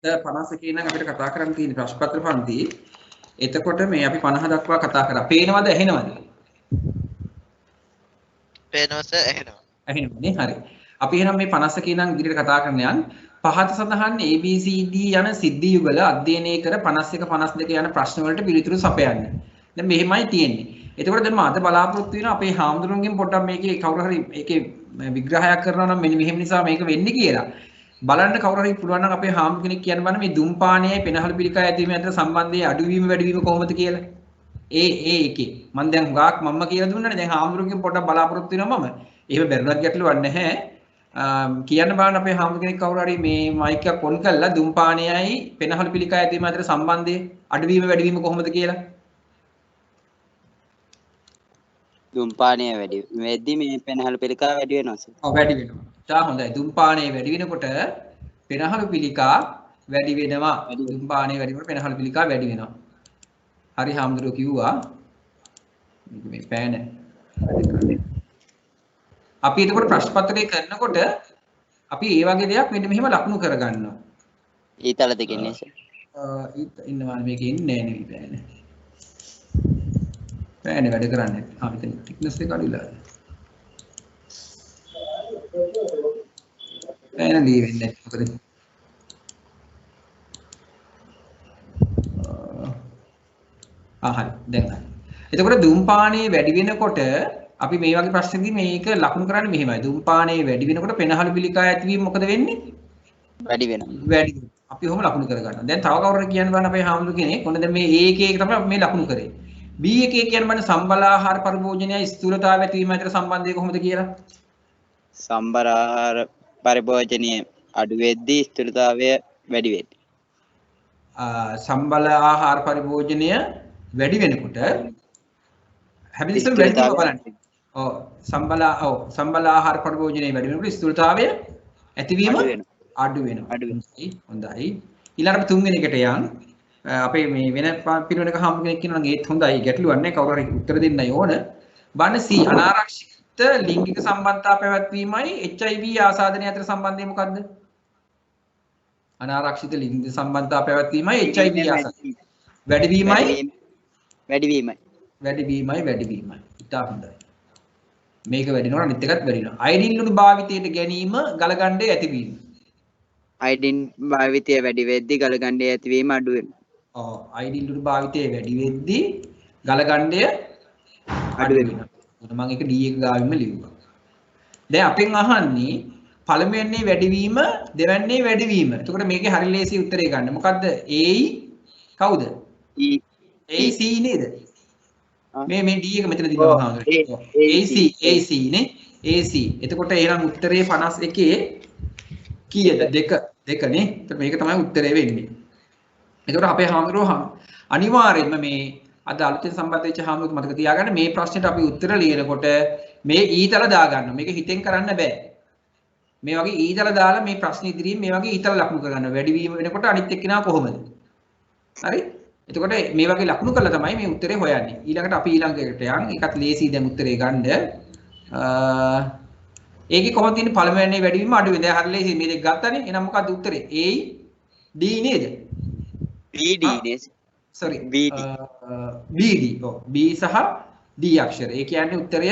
51 නම් අපිට කතා කරන්න තියෙන ප්‍රශ්න පත්‍ර පන්ති. එතකොට මේ අපි 50 දක්වා කතා කරා. පේනවද ඇහෙනවද? පේනවා සර් ඇහෙනවා. ඇහෙනවනේ හරි. අපි එහෙනම් මේ 51 නම් ඉදිරියට කතා කරන්න යන්. පහත සඳහන් ABCD යන සිද්ධි යුගල අධ්‍යයනය කර 51 52 යන ප්‍රශ්න වලට පිළිතුරු සපයන්න. දැන් මෙහෙමයි තියෙන්නේ. එතකොට දැන් මම අද බලාපොරොත්තු වෙනවා අපේ හාමුදුරුවන්ගෙන් පොඩ්ඩක් මේකේ කවුරු හරි ඒකේ විග්‍රහයක් කරනවා නම් මෙන්න මෙහෙම නිසා මේක වෙන්නේ කියලා. බලන්න කවුරු හරි පුළුවන් නම් අපේ හාමුදුරුවෝ කෙනෙක් කියන්න බලන්න මේ දුම්පානයයි පෙනහළු පිළිකා ඇතිවීම අතර සම්බන්ධය අඩුවීම වැඩිවීම කොහොමද කියලා. ඒකේ මම දැන් හුඟක් මම්ම කියලා දුන්නානේ දැන් හාමුදුරුවන්ගෙන් පොඩ්ඩක් බලාපොරොත්තු වෙනවා මම. එහෙම බැරිවත් ගැටලුවක් නැහැ. කියන්න බලන්න අපේ හාමුදුරුවෝ කෙනෙක් කවුරු හරි මේ මයික් එක ඔන් කරලා දුම්පානයයි පෙනහළු පිළිකා ඇතිවීම අතර සම්බන්ධය අඩුවීම වැඩිවීම කොහොමද කියලා. දුම්පානය වැඩි වෙද්දි මේ පෙනහළු පිළිකා වැඩි වෙනවා සර්. ඔව් වැඩි වෙනවා. තා හොඳයි. දුම්පානය වැඩි වෙනකොට පෙනහළු පිළිකා වැඩි වෙනවා. දුම්පානය වැඩි වෙනකොට පෙනහළු පිළිකා වැඩි වෙනවා. හරි හාමුදුරුවෝ කිව්වා. මේ පෑන අපි එතකොට ප්‍රශ්න පත්‍රය කරනකොට අපි ඒ වගේ දෙයක් මෙන්න මෙහෙම ලකුණු කරගන්නවා. ඊතල දෙකෙන් නේ සර්. ඉන්නවා මේකේ ඉන්නේ නෑ නේ පෑන. පෑනේ වැඩ කරන්නේ. මෙතන thickness එක අඩුලා. පෑන ලී වෙන්නේ මොකද? හරි දැන් හරි. එතකොට ධූම්පානයේ වැඩි වෙනකොට අපි මේ වගේ ප්‍රශ්නකින් මේක ලකුණු කරන්නේ මෙහෙමයි. ධූම්පානයේ වැඩි වෙනකොට පෙනහළු පිළිකා ඇතිවීම මොකද වෙන්නේ? වැඩි වෙනවා. වැඩි. අපි ඔහොම ලකුණු කරගන්නවා. දැන් තව කවුරුහරි කියන්න බලන්න අපේ හාමුදුරු කෙනෙක්. ඔන්න දැන් මේ A එකේ තමයි අපි මේ ලකුණු කරේ. B එකේ කියන්න බලන්න සම්බල ආහාර පරිභෝජනයයි ස්ථූලතාවය ඇතිවීම අතර සම්බන්ධය කොහොමද කියලා? සම්බර ආහාර පරිභෝජනයේ අඩු වෙද්දී ස්ථූලතාවය වැඩි වෙන්නේ. සම්බල ආහාර පරිභෝජනය වැඩි වෙනකොට හැබැයි ඉතින් වැඩිම බලන්න. ඔව් සම්බල ආහාර පරිභෝජනයේ වැඩි වෙනකොට ස්ථූලතාවය ඇතිවීම අඩු වෙනවා. හොඳයි. ඊළඟට තුන්වෙනි එකට යන් අපේ මේ වෙන පිරිවෙනක හම්බ කෙනෙක් කියනවා නම් ඒත් හොඳයි ගැටලුවක් නැහැ කවුරු හරි උත්තර දෙන්නයි ඕන. බලන්න C අනාරක්ෂිත ලිංගික සම්බන්ධතා පැවැත්වීමයි HIV ආසාදනය අතර සම්බන්ධය මොකද්ද? අනාරක්ෂිත ලිංගික සම්බන්ධතා පැවැත්වීමයි HIV ආසාදනය වැඩිවීමයි. ඉතා හොඳයි. මේක වැඩිනවා අනිත් එකත් වැඩිනවා. අයඩින් ලුණු භාවිතයට ගැනීම ගලගණ්ඩේ ඇතිවීම. අයඩින් භාවිතය වැඩි වෙද්දී ගලගණ්ඩේ ඇතිවීම අඩු වෙනවා. අයඩින් ලුණු භාවිතය වැඩි වෙද්දී ගලගණ්ඩය අඩු වෙනවා. මම ඒක D එක ගාවින්ම ලියුවා. දැන් අපෙන් අහන්නේ පළමුවෙන්නේ වැඩිවීම දෙවැන්නේ වැඩිවීම. එතකොට මේකේ හරි ලේසි උත්තරේ ගන්න. මොකද්ද? A කවුද? A C නේද? මේ D එක මෙතන දිනවා හාමුදුරුවෝ. AC නේ. AC. එතකොට එහෙනම් උත්තරේ 51 කීයද? 2 නේ. එතකොට මේක තමයි උත්තරේ වෙන්නේ. එතකොට අපේ හාමුදුරුවෝ අනිවාර්යයෙන්ම මේ අද අලුතෙන් සම්බන්ධ වෙච්ච හාමුදුරුවෝ මතක තියාගන්න මේ ප්‍රශ්නෙට අපි උත්තර ලියනකොට මේ ඊතල දාගන්න. මේක හිතෙන් කරන්න බෑ. මේ වගේ ඊතල දාලා මේ ප්‍රශ්න ඉදිරියෙන් මේ වගේ ඊතල ලකුණු කරගන්න. වැඩිවීම වෙනකොට අනිත් එක්කෙනා කොහොමද? හරි? එතකොට මේ වගේ ලකුණු කරලා තමයි මේ උත්තරේ හොයන්නේ. ඊළඟට අපි ඊළඟට යන්. ඒකත් ලේසි දැන් උත්තරේ ගන්න. ඒකේ කොහොමද තියෙන්නේ පළමුවෙන්නේ වැඩිවීම අඩු වෙන. දැන් හරි ලේසි මේ දෙක ගත්තානේ. එහෙනම් මොකද්ද උත්තරේ? A D නේද? BD නේද? sorry BD. ඔව් B සහ D අක්ෂර. ඒ කියන්නේ උත්තරය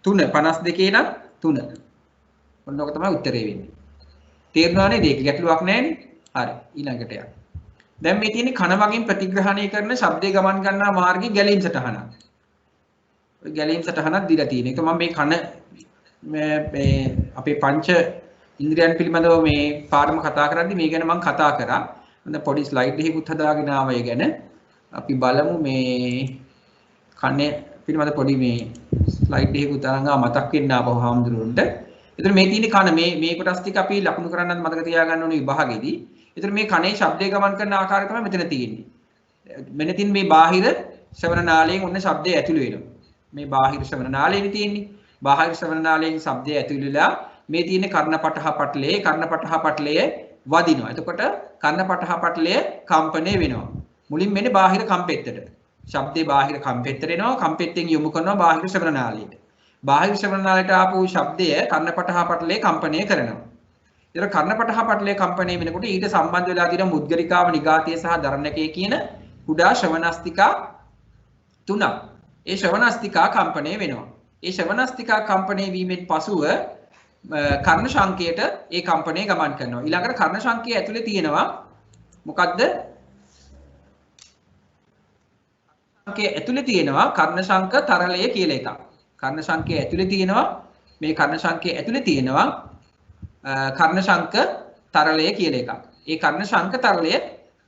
3 52 නම් 3. ඔන්න ඔක තමයි උත්තරේ වෙන්නේ. තේරුණා නේද? ඒක ගැටලුවක් නැහැ නේ. හරි ඊළඟට යන්න. දැන් මේ තියෙන්නේ කන වගින් ප්‍රතිග්‍රහණය කරන ශබ්දේ ගමන් ගන්නා මාර්ගයේ ගැලීම් සටහනක්. ඔය ගැලීම් සටහනක් දීලා තියෙන. ඒක මම මේ කන මේ අපේ පංච ඉන්ද්‍රියන් පිළිබඳව මේ පාඩම කතා කරද්දි මේ ගැන මම කතා කරා. මම පොඩි ස්ලයිඩ් එකකුත් හදාගෙන ආවා ඒ ගැන. අපි බලමු මේ කන්නේ පිළිබඳ පොඩි මේ ස්ලයිඩ් එකකුත් අරන් මතක් වෙන්න ආපහු හාමුදුරුවන්ට. එතන මේ තියෙන කන මේ කොටස් ටික අපි ලකුණු කරන්නත් මතක තියාගන්න ඕනේ විභාගෙදී. එතන මේ කනේ ශබ්දය ගමන් කරන ආකාරය තමයි මෙතන තියෙන්නේ. මෙන්න තියෙන මේ බාහිර ශ්‍රවණ නාලයෙන් ඔන්න ශබ්දය ඇතුළු වෙනවා. මේ බාහිර ශ්‍රවණ නාලයෙන් තියෙන්නේ. බාහිර ශ්‍රවණ නාලයෙන් ශබ්දය ඇතුළු වෙලා මේ තියෙන කර්ණපටහ පටලය වදිනවා. එතකොට කර්ණපටහ පටලය කම්පණය වෙනවා. මුලින් මෙන්නේ බාහිර කම්පෙත්තට. ශබ්දේ බාහිර කම්පෙත්තට එනවා. කම්පෙත්තෙන් යොමු කරනවා බාහිර ශ්‍රවණ නාලයට. බාහිර ශ්‍රවණ නාලයට ආපු ශබ්දය කර්ණපටහ පටලය කම්පණය කරනවා. ඒතර කර්ණපටහ පටලයේ කම්පණය වෙනකොට ඊට සම්බන්ධ වෙලා තියෙන මුද්ගරිකාව නිගාතය සහ දරණකය කියන කුඩා ශ්‍රවණස්තිකා 3ක්. ඒ ශ්‍රවණස්තිකා කම්පණය වෙනවා. ඒ ශ්‍රවණස්තිකා කම්පණය වීමෙන් පසුව කර්ණ ශංකයට ඒ කම්පණය ගමන් කරනවා. ඊළඟට කර්ණ ශංකයේ ඇතුලේ තියෙනවා මොකද්ද? ශංකයේ ඇතුලේ තියෙනවා කර්ණ ශංක තරලය කියලා එකක්. කර්ණ ශංකයේ ඇතුලේ තියෙනවා මේ කර්ණ ශංකයේ ඇතුලේ තියෙනවා කර්ණ ශංක තරලය කියලා එකක්. ඒ කර්ණ ශංක තරලය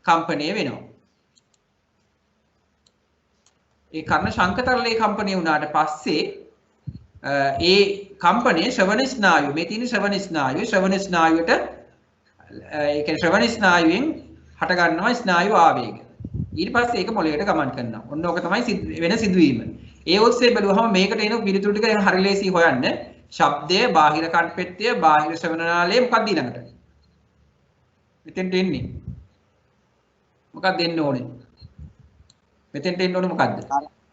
කම්පණය වෙනවා. ඒ කර්ණ ශංක තරලය කම්පණය වුණාට පස්සේ ඒ කම්පණය ශ්‍රවණ ස්නායු මේ තියෙන ශ්‍රවණ ස්නායුවට ඒ කියන්නේ ශ්‍රවණ ස්නායුවෙන් හට ගන්නවා ස්නායු ආවේග. ඊට පස්සේ ඒක මොළයට ගමන් කරනවා. ඔන්න ඕක තමයි වෙන සිදුවීම. ඒ ඔස්සේ බැලුවහම මේකට එන පිළිතුරු ටික හරි ලේසි හොයන්න. ශබ්දය, බාහිර කණ්පෙත්තය, බාහිර ශ්‍රවණ නාලය මොකක්ද ඊළඟට? මෙතෙන්ට එන්නේ. මොකක්ද එන්න ඕනේ? මෙතෙන්ට එන්න ඕනේ මොකද්ද?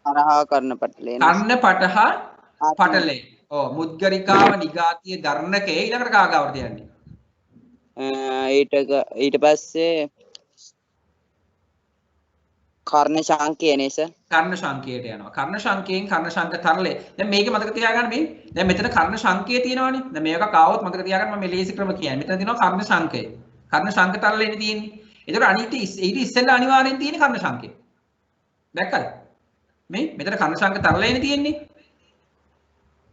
තරහා කරන පටලේ. කර්ණපටහ පටලේ. ඔව් මුද්ගරිකාව නිගාතිය දරණකේ ඊළඟට කාගාවට යන්නේ? ඊට පස්සේ කර්ණ ශාංකය නේස. කර්ණ ශංකයට යනවා. කර්ණ ශංකයෙන් කර්ණ ශංක තරලේ. දැන් මේක මතක තියාගන්න මේ. දැන් මෙතන කර්ණ ශංකය තියෙනවානේ. දැන් මේක කාවොත් මතක තියාගන්න මම මේ ලේසි ක්‍රම කියන්නේ. මෙතන තියෙනවා කර්ණ ශංකය. කර්ණ ශංක තරලේනේ තියෙන්නේ. ඒතකොට අනිත් ඊට ඉස්සෙල්ලා අනිවාර්යෙන් තියෙන්නේ කර්ණ ශංකය. දැක්කද? මේ මෙතන කර්ණ ශංක තරලේනේ තියෙන්නේ.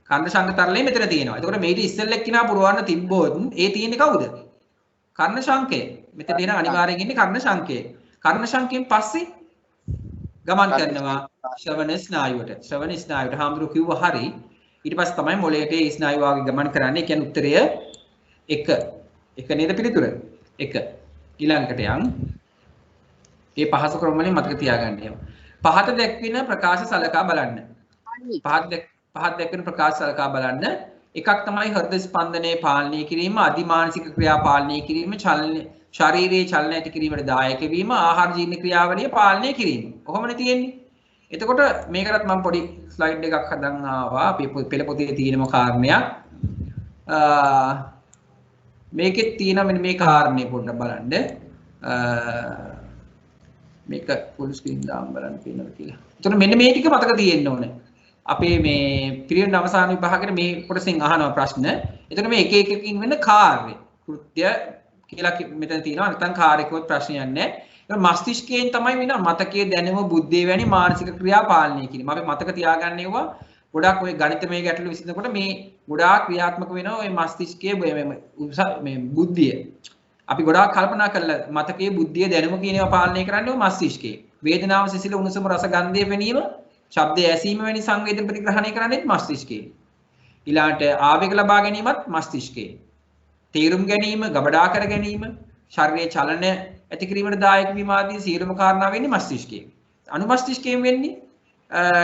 කර්ණ ශංක තරලේ මෙතන තියෙනවා. එතකොට මේක ඉස්සෙල්ලා එක්කිනා පුරවන්න තිබ්බොත් ඒ තියෙන්නේ කවුද? කර්ණ ශංකය. මෙතන තියෙන අනිවාර්යෙන් ඉන්නේ කර්ණ ශංකය. කර්ණ ශංකයෙන් පස්සේ ගමන් කරනවා ශ්‍රවණ ස්නායුවට. ශ්‍රවණ ස්නායුවට හාමුදුරු කිව්වා හරි. ඊට පස්සේ තමයි මොළයට ඒ ස්නායුව වාගේ ගමන් කරන්නේ. ඒ කියන්නේ උත්තරය 1. 1 නේද පිළිතුර? 1. ඊළඟට යන්. මේ පහසු ක්‍රම වලින් මතක තියාගන්න ඕන. පහත දැක්වෙන ප්‍රකාශ සලකා බලන්න. පහත දැක්වෙන ප්‍රකාශ සලකා බලන්න. එකක් තමයි හෘද ස්පන්දනයේ පාලනය කිරීම, අධිමානසික ක්‍රියා පාලනය කිරීම, ශරීරයේ චලන ඇති කිරීමට දායක වීම, ආහාර ජීර්ණ ක්‍රියාවලිය පාලනය කිරීම. කොහොමද තියෙන්නේ? එතකොට මේකටත් මම පොඩි ස්ලයිඩ් එකක් හදන් ආවා. අපේ පෙළ පොතේ තියෙනම කාරණයක්. මේකෙත් තියෙන මෙන්න මේ කාරණේ පොඩ්ඩක් බලන්න. මේක ෆුල් ස්ක්‍රීන් දාන්න බලන්න තියෙනවා කියලා. එතකොට මෙන්න මේ ටික මතක තියෙන්න ඕනේ. අපේ මේ පිරිවෙන් අවසාන විභාගයේ මේ කොටසෙන් අහනවා ප්‍රශ්න. එතකොට මේ එක එකකින් වෙන කාර්ය කෘත්‍ය කියලා මෙතන තියෙනවා. නැත්නම් කාර්යකවත් ප්‍රශ්නයක් නැහැ. ඒක මස්තිෂ්කයෙන් තමයි වෙන මතකයේ දැනුම බුද්ධිය වැනි මානසික ක්‍රියා පාලනය කිරීම. අපි මතක තියාගන්න ඒවා ගොඩක් ඔය ගණිතමය ගැටලු විසඳනකොට මේ ගොඩාක් ක්‍රියාත්මක වෙනවා ඔය මස්තිෂ්කයේ මේ බුද්ධිය. අපි ගොඩාක් කල්පනා කරලා මතකයේ බුද්ධිය දැනුම කියන ඒවා පාලනය කරන්නේ ඔය මස්තිෂ්කයේ. වේදනාව සිසිල උණුසුම රස ගන්ධය වෙනීම, ශබ්දය ඇසීම වැනි සංවේදන ප්‍රතිග්‍රහණය කරන්නේත් මස්තිෂ්කයේ. ඊළාට ආවේග ලබා ගැනීමත් මස්තිෂ්කයේ. තේරුම් ගැනීම, ගබඩා කර ගැනීම, ශරීරයේ චලන ඇති කිරීමට දායක වීම ආදී සියලුම කාරණා වෙන්නේ මස්තිෂ්කයෙන්. අනුමස්තිෂ්කයෙන් වෙන්නේ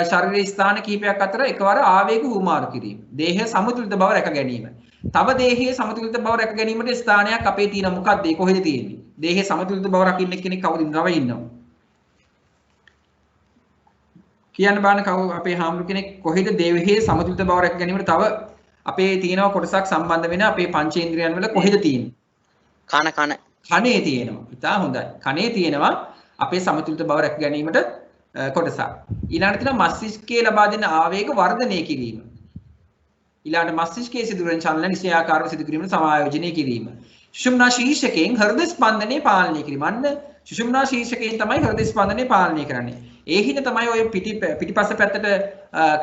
ශරීරයේ ස්ථාන කිහිපයක් අතර එකවර ආවේග හුමාරු කිරීම. දේහය සමතුලිත බව රැක ගැනීම. තව දේහයේ සමතුලිත බව රැක ගැනීමට ස්ථානයක් අපේ තියෙන මොකක්ද? ඒ කොහෙද තියෙන්නේ? දේහයේ සමතුලිත බව රකින්න කෙනෙක් කවුද ඉන්නවා? කියන්න බාන කවු අපේ හාමුදුරු කෙනෙක් කොහෙද දේහයේ සමතුලිත බව රැක ගැනීමට තව අපේ තියෙනවා කොටසක් සම්බන්ධ වෙන අපේ පංචේන්ද්‍රයන් වල කොහෙද තියෙන්නේ? කනේ තියෙනවා. ඉතා හොඳයි. කනේ තියෙනවා අපේ සමතුලිත බව රැක ගැනීමට කොටසක්. ඊළඟට තියෙනවා මස්තිෂ්කයේ ලබා දෙන ආවේග වර්ධනය කිරීම. ඊළඟට මස්තිෂ්කයේ සිදුවන චලන නිශ්චයාකාරව සිදු කිරීමට සමායෝජනය කිරීම. සුෂුම්නා ශීර්ෂකයෙන් හෘද ස්පන්දනය පාලනය කිරීම. අන්න සුෂුම්නා ශීර්ෂකයෙන් තමයි හෘද ස්පන්දනය පාලනය කරන්නේ. ඒ හිඳ තමයි ඔය පිටිපස්ස පැත්තට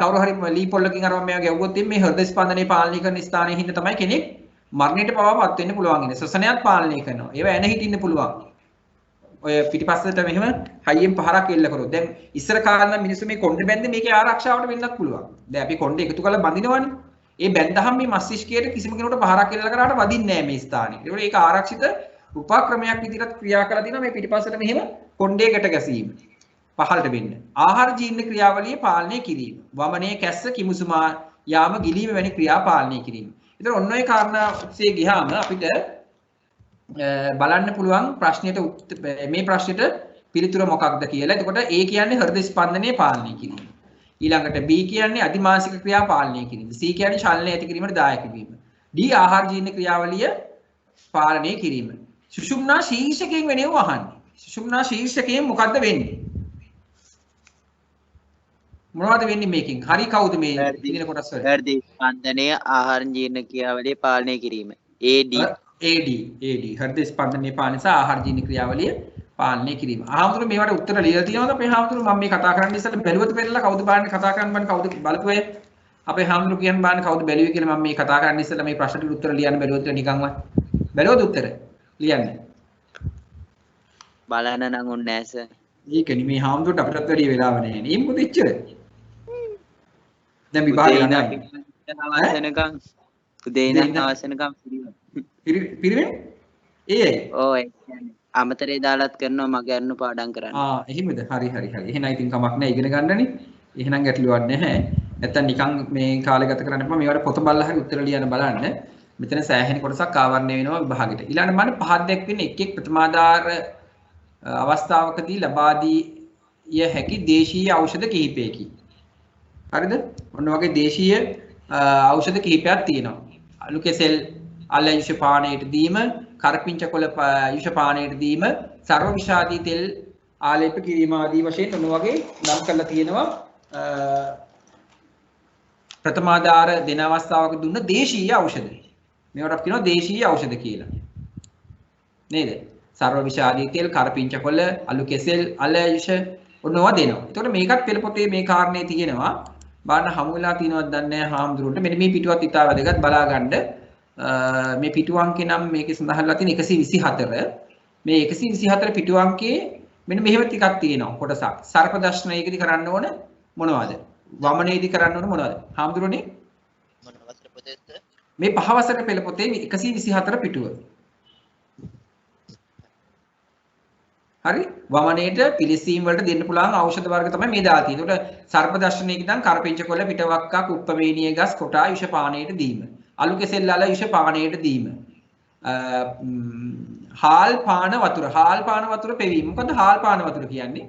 කවුරු හරි ලී පොල්ලකින් අරන් මේවා ගැව්වොත් මේ හෘද ස්පන්දනය පාලනය කරන ස්ථානයේ හිඳ තමයි කෙනෙක් මරණයට පවාපත් වෙන්න පුළුවන් ඉන්නේ. ශ්වසනයත් පාලනය කරනවා. ඒව එන හිටින්න පුළුවන්. ඔය පිටිපස්සට මෙහෙම හයියෙන් පහරක් එල්ල කරොත් දැන් ඉස්සර කාලේ මිනිස්සු මේ කොණ්ඩේ බැඳ මේකේ ආරක්ෂාවට වෙන්නත් පුළුවන්. දැන් අපි කොණ්ඩේ එකතු කරලා බඳිනවනේ. ඒ බැඳහම මේ මස්තිෂ්කයට කිසිම කෙනෙකුට පහරක් එල්ල කරාට වදින්නේ නැහැ මේ ස්ථානේ. ඒකෝට ඒක ආරක්ෂිත උපක්‍රමයක් විදිහට ක්‍රියා කරලා දිනවා මේ පිටිපස්සට මෙහෙම කොණ්ඩේ ගැට ගැසීම. පහළට වෙන්න. ආහාර ජීර්ණ ක්‍රියාවලිය පාලනය කිරීම. වමනයේ කැස්ස කිමුසුමා යාම ගිලීම වැනි ක්‍රියා පාලනය කිරීම. ඒතර ඔන්න ඔය කාරණා ඔස්සේ ගියාම අපිට බලන්න පුළුවන් ප්‍රශ්නෙට මේ ප්‍රශ්නෙට පිළිතුර මොකක්ද කියලා. එතකොට A කියන්නේ හෘද ස්පන්දනය පාලනය කිරීම. ඊළඟට B කියන්නේ අධිමානසික ක්‍රියා පාලනය කිරීම. C කියන්නේ චලනය ඇති කිරීමට දායක වීම. D ආහාර ජීර්ණ ක්‍රියාවලිය පාලනය කිරීම. සුෂුම්නා ශීර්ෂකයෙන් වෙනව අහන්නේ. සුෂුම්නා ශීර්ෂකයෙන් මොකද්ද වෙන්නේ? මොනවද වෙන්නේ මේකෙන්? හරි කවුද මේ ඉදින කොටස් වල? හෘද ස්පන්දනය ආහාර ජීර්ණ ක්‍රියාවලිය පාලනය කිරීම. AD හෘද ස්පන්දනය පාලනය සහ ආහාර ජීර්ණ ක්‍රියාවලිය පාලනය කිරීම. ආහඳුරු මේවට උත්තර ලියලා තියෙනවද අපේ ආහඳුරු? මම මේ කතා කරන්න ඉස්සෙල්ලා බැලුවද පෙරලා කවුද බලන්නේ කතා කරන්න බන්නේ කවුද බලපුවේ? අපේ ආහඳුරු කියන්න බලන්නේ කවුද බැලුවේ කියලා මම මේ කතා කරන්න ඉස්සෙල්ලා මේ ප්‍රශ්නට උත්තර ලියන්න බැලුවද කියලා නිකන්වත්. බැලුවද උත්තර? ලියන්න. බලන්න නම් උන්නේ නැහැ සර්. ඒකනේ මේ ආහඳුරට අපිටත් වැඩි වෙලාව නැහැ නේ. මොකද එච්චර? දැන් විභාගේ ඉඳන් අවසනකම් උදේ ඉඳන් අවසනකම් පිරිවෙන් ඒ ඔය අමතරේ දාලත් කරනවා මගේ අරනු පාඩම් කරන්න. එහෙමද? හරි. එහෙනම් ඉතින් කමක් නැහැ ඉගෙන ගන්නනේ. එහෙනම් ගැටලුවක් නැහැ. නැත්තම් නිකන් මේ කාලේ ගත කරන්න එපා. මේවට පොත බලලා හරි උත්තර ලියන්න බලන්න. මෙතන සෑහෙන කොටසක් ආවරණය වෙනවා විභාගෙට. ඊළඟට මම පහක් දැක්වෙන්නේ එක් ප්‍රථමාධාර අවස්ථාවකදී ලබා දී හැකි දේශීය ඖෂධ කිහිපයකි. හරිද? ඔන්න වගේ දේශීය ඖෂධ කිහිපයක් තියෙනවා. අලු කෙසෙල් අල යුෂ පානයට දීම, කරපිංච කොළ යුෂ පානයට දීම, සර්ව විෂාදී තෙල් ආලේප කිරීම ආදී වශයෙන් ඔන්න වගේ නම් කරලා තියෙනවා. ප්‍රථමාධාර දෙන අවස්ථාවක දුන්න දේශීය ඖෂධ. මේවට අපි කියනවා දේශීය ඖෂධ කියලා. නේද? සර්ව විෂාදී තෙල්, කරපිංච කොළ, අලු කෙසෙල්, අල යුෂ ඔන්නවා දෙනවා. එතකොට මේකත් පෙළ පොතේ මේ කාරණේ තියෙනවා. බලන්න හමු වෙලා තියෙනවද දන්නේ නැහැ හාමුදුරුවන්ට. මෙන්න මේ පිටුවත් ඉතාල වැදගත් බලා ගන්න. මේ පිටු අංකේ නම් මේකේ සඳහන්ලා තියෙන 124. මේ 124 පිටු අංකේ මෙන්න මෙහෙම ටිකක් තියෙනවා කොටසක්. සර්ප දර්ශනයේදී කරන්න ඕන මොනවද? වමනයේදී කරන්න ඕන මොනවද? හාමුදුරුවනේ මොන වසර පොතේද? මේ පහවසර පෙළ පොතේ 124 පිටුව. හරි වමනයේට පිළිසීම් වලට දෙන්න පුළුවන් ඖෂධ වර්ග තමයි මේ දාලා තියෙන්නේ. ඒකට සර්ප දර්ශනයේ ඉඳන් කරපිංච කොළ පිටවක්කා කුප්පවේණිය ගස් කොටා යුෂ පානයට දීම. අලු කෙසෙල් අල යුෂ පානයට දීම. හාල් පාන වතුර පෙවීම. මොකද්ද හාල් පාන වතුර කියන්නේ?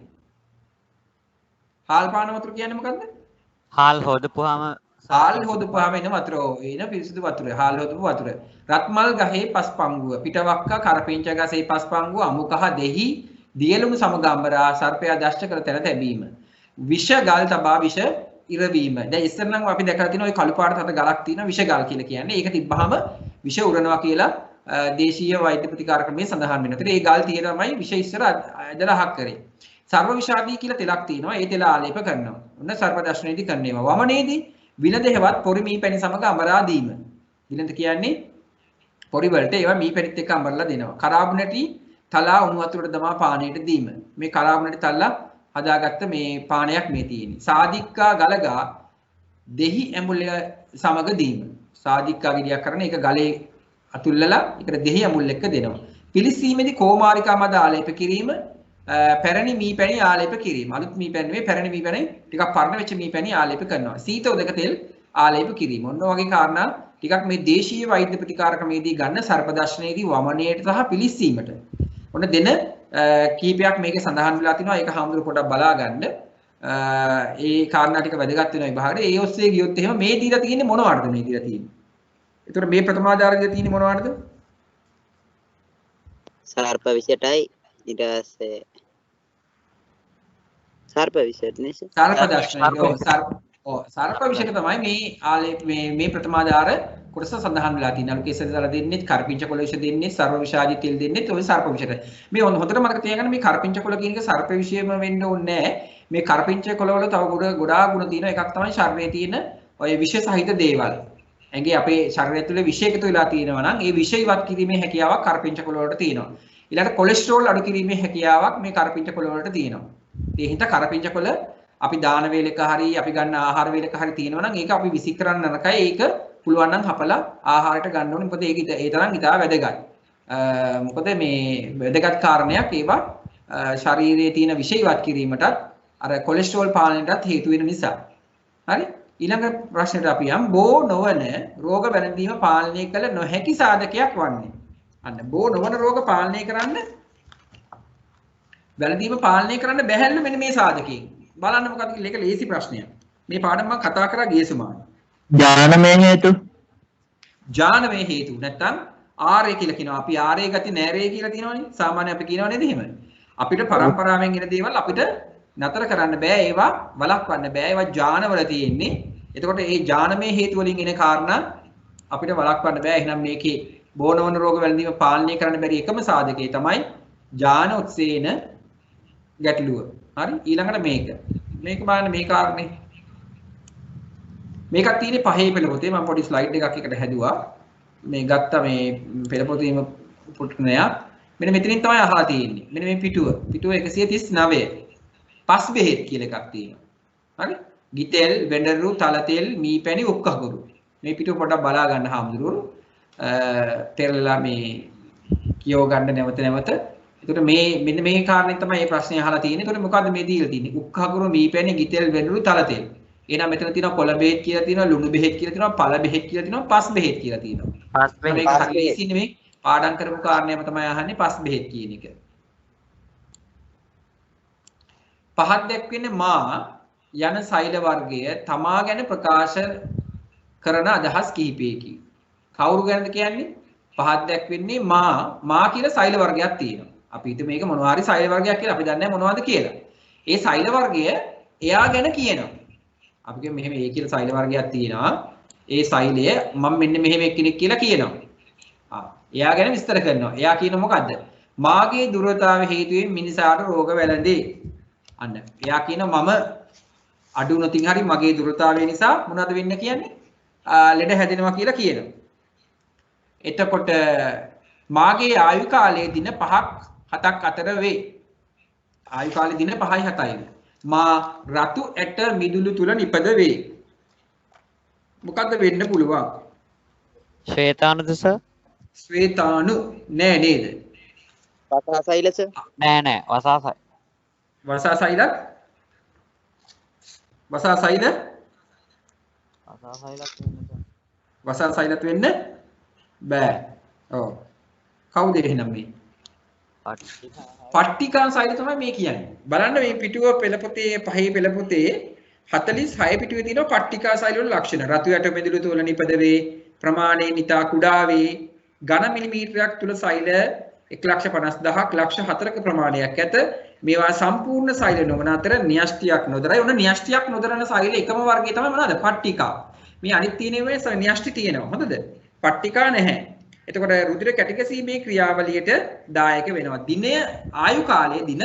හාල් පාන වතුර කියන්නේ මොකද්ද? හාල් හොදපුවාම එන වතුර. එන පිරිසිදු වතුර. හාල් හොදපු වතුර. රත්මල් ගහේ පස්පංගුව, පිටවක්කා කරපිංච ගසේ පස්පංගුව, අමුකහ දෙහි දියලුණු සමගම්බරා සර්පයා දෂ්ට කර තැන තැබීම. විෂ ගල් තබා විෂ ඉරවීම. දැන් ඉස්සර නම් අපි දැකලා තියෙනවා ওই කළු පාට තත ගලක් තියෙනවා විෂ ගල් කියලා කියන්නේ. ඒක තිබ්බහම විෂ උරනවා කියලා දේශීය වෛද්‍ය ප්‍රතිකාර ක්‍රමයේ සඳහන් වෙනවා. ඒතර ඒ ගල් තියෙනමයි විෂ ඉස්සර ඇදලා අහක් කරේ. සර්ව විෂාදී කියලා තෙලක් තියෙනවා. ඒ තෙල ආලේප කරනවා. ඔන්න සර්ප දර්ශනයේදී කරන්නේවා. වමනේදී විලඳ හෙවත් පොරි මී පැණි සමග අමරා දීම. විලඳ කියන්නේ පොරි වලට ඒවා මී පැණිත් එක්ක අමරලා දෙනවා. කරාබු නැටි තලා උණු වතුරට දමා පානයට දීම. මේ කරාබු නැටි තල්ලා හදාගත්ත මේ පානයක් මේ තියෙන්නේ. සාදික්කා ගලගා දෙහි ඇඹුල්ය සමග දීම. සාදික්කා ගෙඩියක් කරන එක ගලේ අතුල්ලලා ඒකට දෙහි ඇඹුල් එක්ක දෙනවා. පිලිසීමේදී කෝමාරිකා මද ආලේප කිරීම, පැරණි මී පැණි ආලේප කිරීම. අලුත් මී පැණි නෙවෙයි පැරණි මී පැණි ටිකක් පරණ වෙච්ච මී පැණි ආලේප කරනවා. සීත උදක තෙල් ආලේප කිරීම. ඔන්න වගේ කාරණා ටිකක් මේ දේශීය වෛද්‍ය ප්‍රතිකාර ක්‍රමයේදී ගන්න සර්ප දර්ශනයේදී වමනයට සහ පිලිස්සීමට ඔන්න දෙන කීපයක් මේකේ සඳහන් වෙලා තිනවා. ඒක හාමුදුරු පොඩක් බලා ගන්න. ඒ කාරණා ටික වැදගත් වෙනවා විභාගයේ. ඒ ඔස්සේ ගියොත් එහෙම මේ දීලා තියෙන්නේ මොනවටද මේ දීලා තියෙන්නේ? ඒතකොට මේ ප්‍රථමාධාර දීලා තියෙන්නේ මොනවටද? සර්ප විෂයටයි ඊට පස්සේ සර්ප විෂයට නේ සර්ප දර්ශනය. සර්ප විෂයට තමයි මේ ආලේප මේ ප්‍රථමාධාර කොටස සඳහන් වෙලා තියෙනවා. අලු කෙසෙල් දාලා දෙන්නේ, කරපිංච කොළ විෂ දෙන්නේ, සර්ව විෂාදී තෙල් දෙන්නේ ඔය සර්ප විෂයට. මේ හොඳට මතක තියාගන්න මේ කරපිංච කොළ කියන එක සර්ප විෂයම වෙන්න ඕනේ නැහැ. මේ කරපිංච කොළ වල තව ගොඩාක් ගුණ තියෙනවා. එකක් තමයි ශරීරයේ තියෙන ඔය විෂ සහිත දේවල්. ඇඟේ අපේ ශරීරය තුළ විෂ එකතු වෙලා තියෙනවා නම් ඒ විෂ ඉවත් කිරීමේ හැකියාවක් කරපිංච කොළ වලට තියෙනවා. ඊළඟට කොලෙස්ටරෝල් අඩු කිරීමේ හැකියාවක් මේ කරපිංච කොළ වලට තියෙනවා. ඒ හින්දා කරපිංච කොළ අපි දාන වේලක හරි අපි ගන්න ආහාර වේලක හරි තියෙනවා නම් ඒක අපි විසි කරන්න නරකයි. ඒක පුළුවන් නම් හපලා ආහාරයට ගන්න ඕනේ. මොකද ඒක ඒ තරම් ඉතා වැදගත්. මොකද මේ වැදගත් කාරණයක් ඒවා ශරීරයේ තියෙන විෂ ඉවත් කිරීමටත් අර කොලෙස්ටරෝල් පාලනයටත් හේතු වෙන නිසා. හරි? ඊළඟ ප්‍රශ්නෙට අපි යමු. බෝ නොවන රෝග වැළඳීම පාලනය කළ නොහැකි සාධකයක් වන්නේ. අන්න බෝ නොවන රෝග පාලනය කරන්න වැළඳීම පාලනය කරන්න බැහැල්ලු මෙන්න මේ සාධකයෙන්. බලන්න මොකක්ද කියලා. ඒක ලේසි ප්‍රශ්නයක්. මේ පාඩම මම කතා කරා ගිය සුමාන. ඥානමය හේතු ඥානමය හේතු නැත්තම් ආරය කියලා කියනවා. අපි ආරය ගති නෑරය කියලා තියෙනවනේ. සාමාන්‍ය අපි කියනව නේද එහෙම? අපිට පරම්පරාවෙන් එන දේවල් අපිට නතර කරන්න බෑ. ඒවා වළක්වන්න බෑ. ඒවා ඥානවල තියෙන්නේ. එතකොට මේ ඥානමය හේතු වලින් එන කාරණා අපිට වළක්වන්න බෑ. එහෙනම් මේකේ බෝනවන රෝග වැළඳීම පාලනය කරන්න බැරි එකම සාධකය තමයි ඥාන ඔස්සේන ගැටලුව. හරි? ඊළඟට මේක බලන්න මේ කාරණේ. මේකක් තියෙන්නේ පහේ පෙළ පොතේ. මම පොඩි ස්ලයිඩ් එකක් එකට හැදුවා. මේ ගත්ත මේ පෙළ පොතේම පුටුනයක්. මෙන්න මෙතනින් තමයි අහලා තියෙන්නේ. මෙන්න මේ පිටුව 139. පස් බෙහෙත් කියලා එකක් තියෙනවා. හරි? ගිතෙල්, වෙඬරු, තලතෙල්, මීපැණි, උක්කහකුරු. මේ පිටුව පොඩ්ඩක් බලා ගන්න හාමුදුරුවෝ. පෙරලලා මේ කියව ගන්න නැවත. එතකොට මෙන්න මේ කාරණේ තමයි මේ ප්‍රශ්නේ අහලා තියෙන්නේ. එතකොට මොකද්ද මේ දීලා තියෙන්නේ? උක්කහකුරු, මීපැණි, ගිතෙල්, වෙඬරු, තලතෙල්. එහෙනම් මෙතන තියෙනවා කොළ බෙහෙත් කියලා තියෙනවා, ලුණු බෙහෙත් කියලා තියෙනවා, පළ බෙහෙත් කියලා තියෙනවා, පස් බෙහෙත් කියලා තියෙනවා. පස් බෙහෙත්. මේක හරියට මේ පාඩම් කරපු කාරණේම තමයි අහන්නේ පස් බෙහෙත් කියන එක. පහක් දැක්වෙන්නේ මා යන සෛල වර්ගය තමා ගැන ප්‍රකාශ කරන අදහස් කිහිපයකි. කවුරු ගැනද කියන්නේ? පහක් දැක්වෙන්නේ මා කියලා සෛල වර්ගයක් තියෙනවා. අපි හිතමු මේක මොනවා හරි සෛල වර්ගයක් කියලා. අපි දන්නේ නැහැ මොනවද කියලා. ඒ සෛල වර්ගය එයා ගැන කියනවා. අපි කියමු මෙහෙම ඒ කියලා සෛල වර්ගයක් තියෙනවා. ඒ සෛලය මම මෙන්න මෙහෙම එක්කෙනෙක් කියලා කියනවා. එයා ගැන විස්තර කරනවා. එයා කියන මොකද්ද? මාගේ දුර්වලතාව හේතුවෙන් මිනිසාට රෝග වැළඳේ. අන්න. එයා කියනවා මම අඩු නොතින් හරි මගේ දුර්වලතාවය නිසා මොනවද වෙන්න කියන්නේ? ලෙඩ හැදෙනවා කියලා කියනවා. එතකොට මාගේ ආයු කාලයේ දින 5ක් 7ක් අතර වේ. ආයු කාලේ දින 5යි 7යි. මා රතු ඇට මිදුළු තුල නිපද වේ. මොකද්ද වෙන්න පුළුවන්? ශ්වේතාණුද සර්? ශ්වේතාණු නෑ නේද? වසාසයිලස නෑ වසාසයි. වසාසයිලත් වසාසයිලත් වෙන්න බෑ. ඔව්. කවුද එහෙනම් මේ? පට්ටිකා සෛල තමයි මේ කියන්නේ. බලන්න මේ පිටුව පෙළ පොතේ පහේ පෙළ පොතේ 46 පිටුවේ තියෙනවා පට්ටිකා සෛල වල ලක්ෂණ. රතු යට මෙදුළු තුල නිපද වේ, ප්‍රමාණය නිතා කුඩා වේ, ඝන මිලිමීටරයක් තුල සෛල 1,50,000ක් ලක්ෂ 4ක ප්‍රමාණයක් ඇත. මේවා සම්පූර්ණ සෛල නොවන අතර න්‍යෂ්ටියක් නොදරයි. ඔන්න න්‍යෂ්ටියක් නොදරන සෛල එකම වර්ගය තමයි මොනවාද? පට්ටිකා. මේ අනිත් තියෙනවේ න්‍යෂ්ටි තියෙනවා. හොඳද? පට්ටිකා නැහැ. එතකොට රුධිර කැටිගැසීමේ ක්‍රියාවලියට දායක වෙනවා. දිනය ආයු කාලයේ දින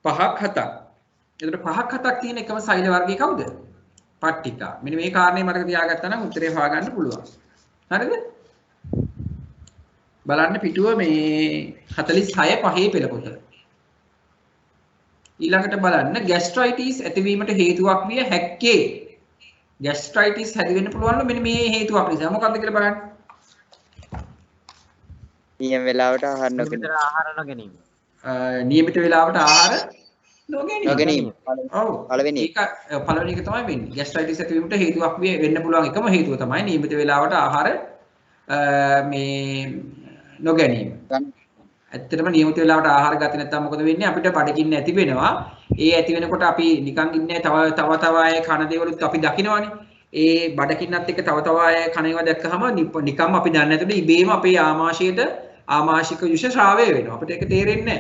5ක් 7ක්. එතකොට 5ක් 7ක් තියෙන එකම සෛල වර්ගය කවුද? පට්ටිකා. මෙන්න මේ කාරණේ මතක තියාගත්තා නම් උත්තරේ හොයාගන්න පුළුවන්. හරිද? බලන්න පිටුව මේ 46 පහේ පෙළ පොත. ඊළඟට බලන්න ગેස්ට්‍රයිටිස් ඇතිවීමට හේතුවක් විය හැක්කේ. ગેස්ට්‍රයිටිස් හැදි වෙන්න පුළුවන් මෙන්න මේ හේතුවක් නිසා. මොකක්ද කියලා බලන්න. නියම වෙලාවට ආහාර නොගැනීම. නියමිත වෙලාවට ආහාර නොගැනීම. ඔව්. පළවෙනි එක තමයි වෙන්නේ. ગેස්ට්‍රයිටිස් ඇතිවීමට හේතුවක් වෙන්න පුළුවන් එකම හේතුව තමයි නියමිත වෙලාවට ආහාර මේ නොගැනීම. ඇත්තටම නියමිත වෙලාවට ආහාර ගත්තේ නැත්නම් මොකද වෙන්නේ? අපිට බඩගින්න ඇති වෙනවා. ඒ ඇති වෙනකොට අපි නිකන් ඉන්නේ තව අය කන දේවලුත් අපි දකිනවනේ. ඒ බඩගින්නත් එක්ක තව අය කන ඒවා දැක්කහම නිකම්ම අපි දන්නේ නැතුව ඉබේම අපේ ආමාශයට ආමාශික යුෂ ශ්‍රාවය වෙනවා. අපිට ඒක තේරෙන්නේ නැහැ.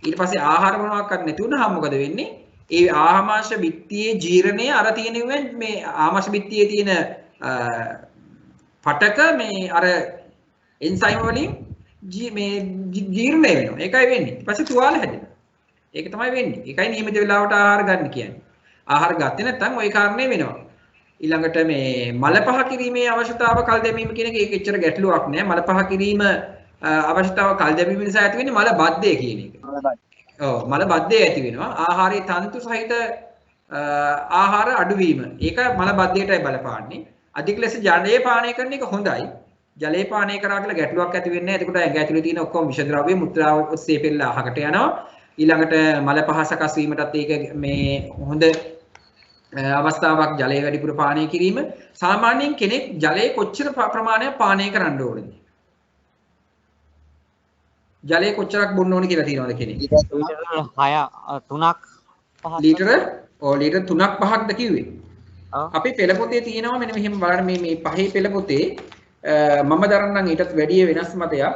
ඊට පස්සේ ආහාර මොනවාක්වත් නැති වුණාම මොකද වෙන්නේ? ඒ ආමාශය බිත්තියේ ජීර්ණය අර තියෙනුවෙන් මේ ආමාශය බිත්තියේ තියෙන පටක මේ අර එන්සයිම් වලින් මේ ජීර්ණය වෙනවා. ඒකයි වෙන්නේ. ඊට පස්සේ තුවාල හැදෙනවා. ඒක තමයි වෙන්නේ. ඒකයි නියමිත වෙලාවට ආහාර ගන්න කියන්නේ. ආහාර ගත්තේ නැත්නම් ওই කාරණේ වෙනවා. ඊළඟට මේ මල පහ කිරීමේ අවශ්‍යතාව කල් දැමීම කියන එක ඒක එච්චර ගැටලුවක් නෑ. මල පහ කිරීම අවශ්‍යතාව කල් දැමීම නිසා ඇති වෙන්නේ මල බද්ධය කියන එක. ඔව් මල බද්ධය ඇති වෙනවා. ආහාරයේ තන්තු සහිත ආහාර අඩුවීම. ඒක මල බද්ධයටයි බලපාන්නේ. අධික ලෙස ජලය පානය කරන එක හොඳයි. ජලය පානය කරා කියලා ගැටලුවක් ඇති වෙන්නේ නැහැ. එතකොට ඇඟ ඇතුලේ තියෙන ඔක්කොම විෂ ද්‍රව්‍ය මුත්‍රාව ඔස්සේ පෙරලා අහකට යනවා. ඊළඟට මල පහ සකස් වීමටත් ඒක මේ හොඳ අවස්ථාවක් ජලය වැඩිපුර පානය කිරීම. සාමාන්‍යයෙන් කෙනෙක් ජලය කොච්චර ප්‍රමාණයක් පානය කරන්න ඕනද? ජලය කොච්චරක් බොන්න ඕන කියලා තියෙනවද කෙනෙක්? ලීටර 3ක් 5ක්ද කිව්වේ? අපි පෙළ පොතේ තියෙනවා මෙන්න මෙහෙම බලන්න මේ පහේ පෙළ පොතේ මම දරන්නම් ඊටත් වැඩිය වෙනස් මතයක්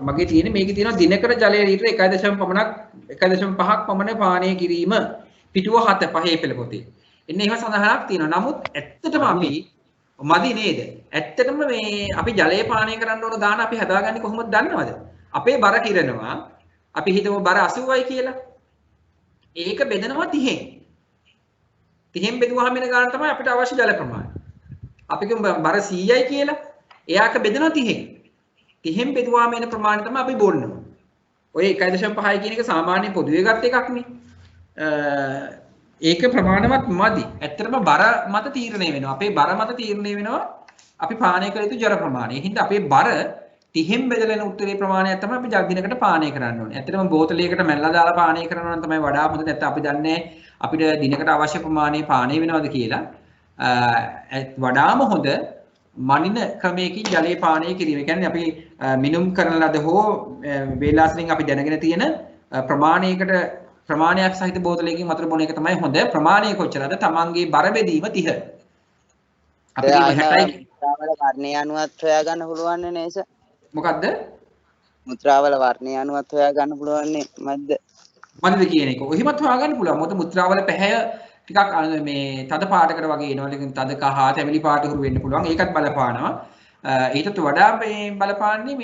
මගේ තියෙන්නේ මේකේ තියෙනවා දිනකට ජලය ලීටර 1.5ක් පමණ පානය කිරීම පිටුව 7 පහේ පෙළ පොතේ. එන්නේ එහෙම සඳහනක් තියෙනවා. නමුත් ඇත්තටම අපි මදි නේද? ඇත්තටම මේ අපි ජලය පානය කරන්න ඕන ගාන අපි හදාගන්නේ කොහොමද දන්නවද? අපේ බර කිරනවා. අපි හිතමු බර 80යි කියලා. ඒක බෙදනවා 30න්. 30න් බෙදුවාම එන ගාන තමයි අපිට අවශ්‍ය ජල ප්‍රමාණය. අපි කියමු බර 100යි කියලා. එයාක බෙදනවා 30න්. 30න් බෙදුවාම එන ප්‍රමාණය තමයි අපි බොන්නවා. ඔය 1.5 කියන එක සාමාන්‍ය පොදුවේ ගත් එකක් නේ. ඒක ප්‍රමාණවත් මදි. ඇත්තටම බර මත තීරණය වෙනවා. අපේ බර මත තීරණය වෙනවා අපි පානය කළ යුතු ජල ප්‍රමාණය. ඒ හින්දා අපේ බර 30න් බෙදලා එන උත්තරේ ප්‍රමාණයක් තමයි අපි දිනකට පානය කරන්න ඕනේ. ඇත්තටම බෝතලයකට මැල්ලා දාලා පානය කරනවා නම් තමයි වඩා හොඳ. නැත්නම් අපි දන්නේ අපිට දිනකට අවශ්‍ය ප්‍රමාණය පානය වෙනවද කියලා. වඩාම හොඳ මනින ක්‍රමයකින් ජලය පානය කිරීම. ඒ කියන්නේ අපි මිනුම් කරන ලද හෝ වේලාසනින් අපි දැනගෙන තියෙන ප්‍රමාණයක් සහිත බෝතලයකින් වතුර බොන එක තමයි හොඳ. ප්‍රමාණය කොච්චරද? තමන්ගේ බර බෙදීම 30. අපිට 60යි මුත්‍රාවල වර්ණය අනුවත් හොයා ගන්න පුළුවන් නේද? මොකද්ද? මුත්‍රාවල වර්ණය අනුවත් හොයා ගන්න පුළුවන් මද්ද? මදිද කියන එක. ඔහිමත් හොයා ගන්න පුළුවන්. මොකද මුත්‍රාවල පැහැය ටිකක් මේ තද පාටකට වගේ එනවා. ඒකෙන් තද කහ තැඹිලි පාට හුරු වෙන්න පුළුවන්. ඒකත් බලපානවා. ඊටත් වඩා මේ බලපාන්නේ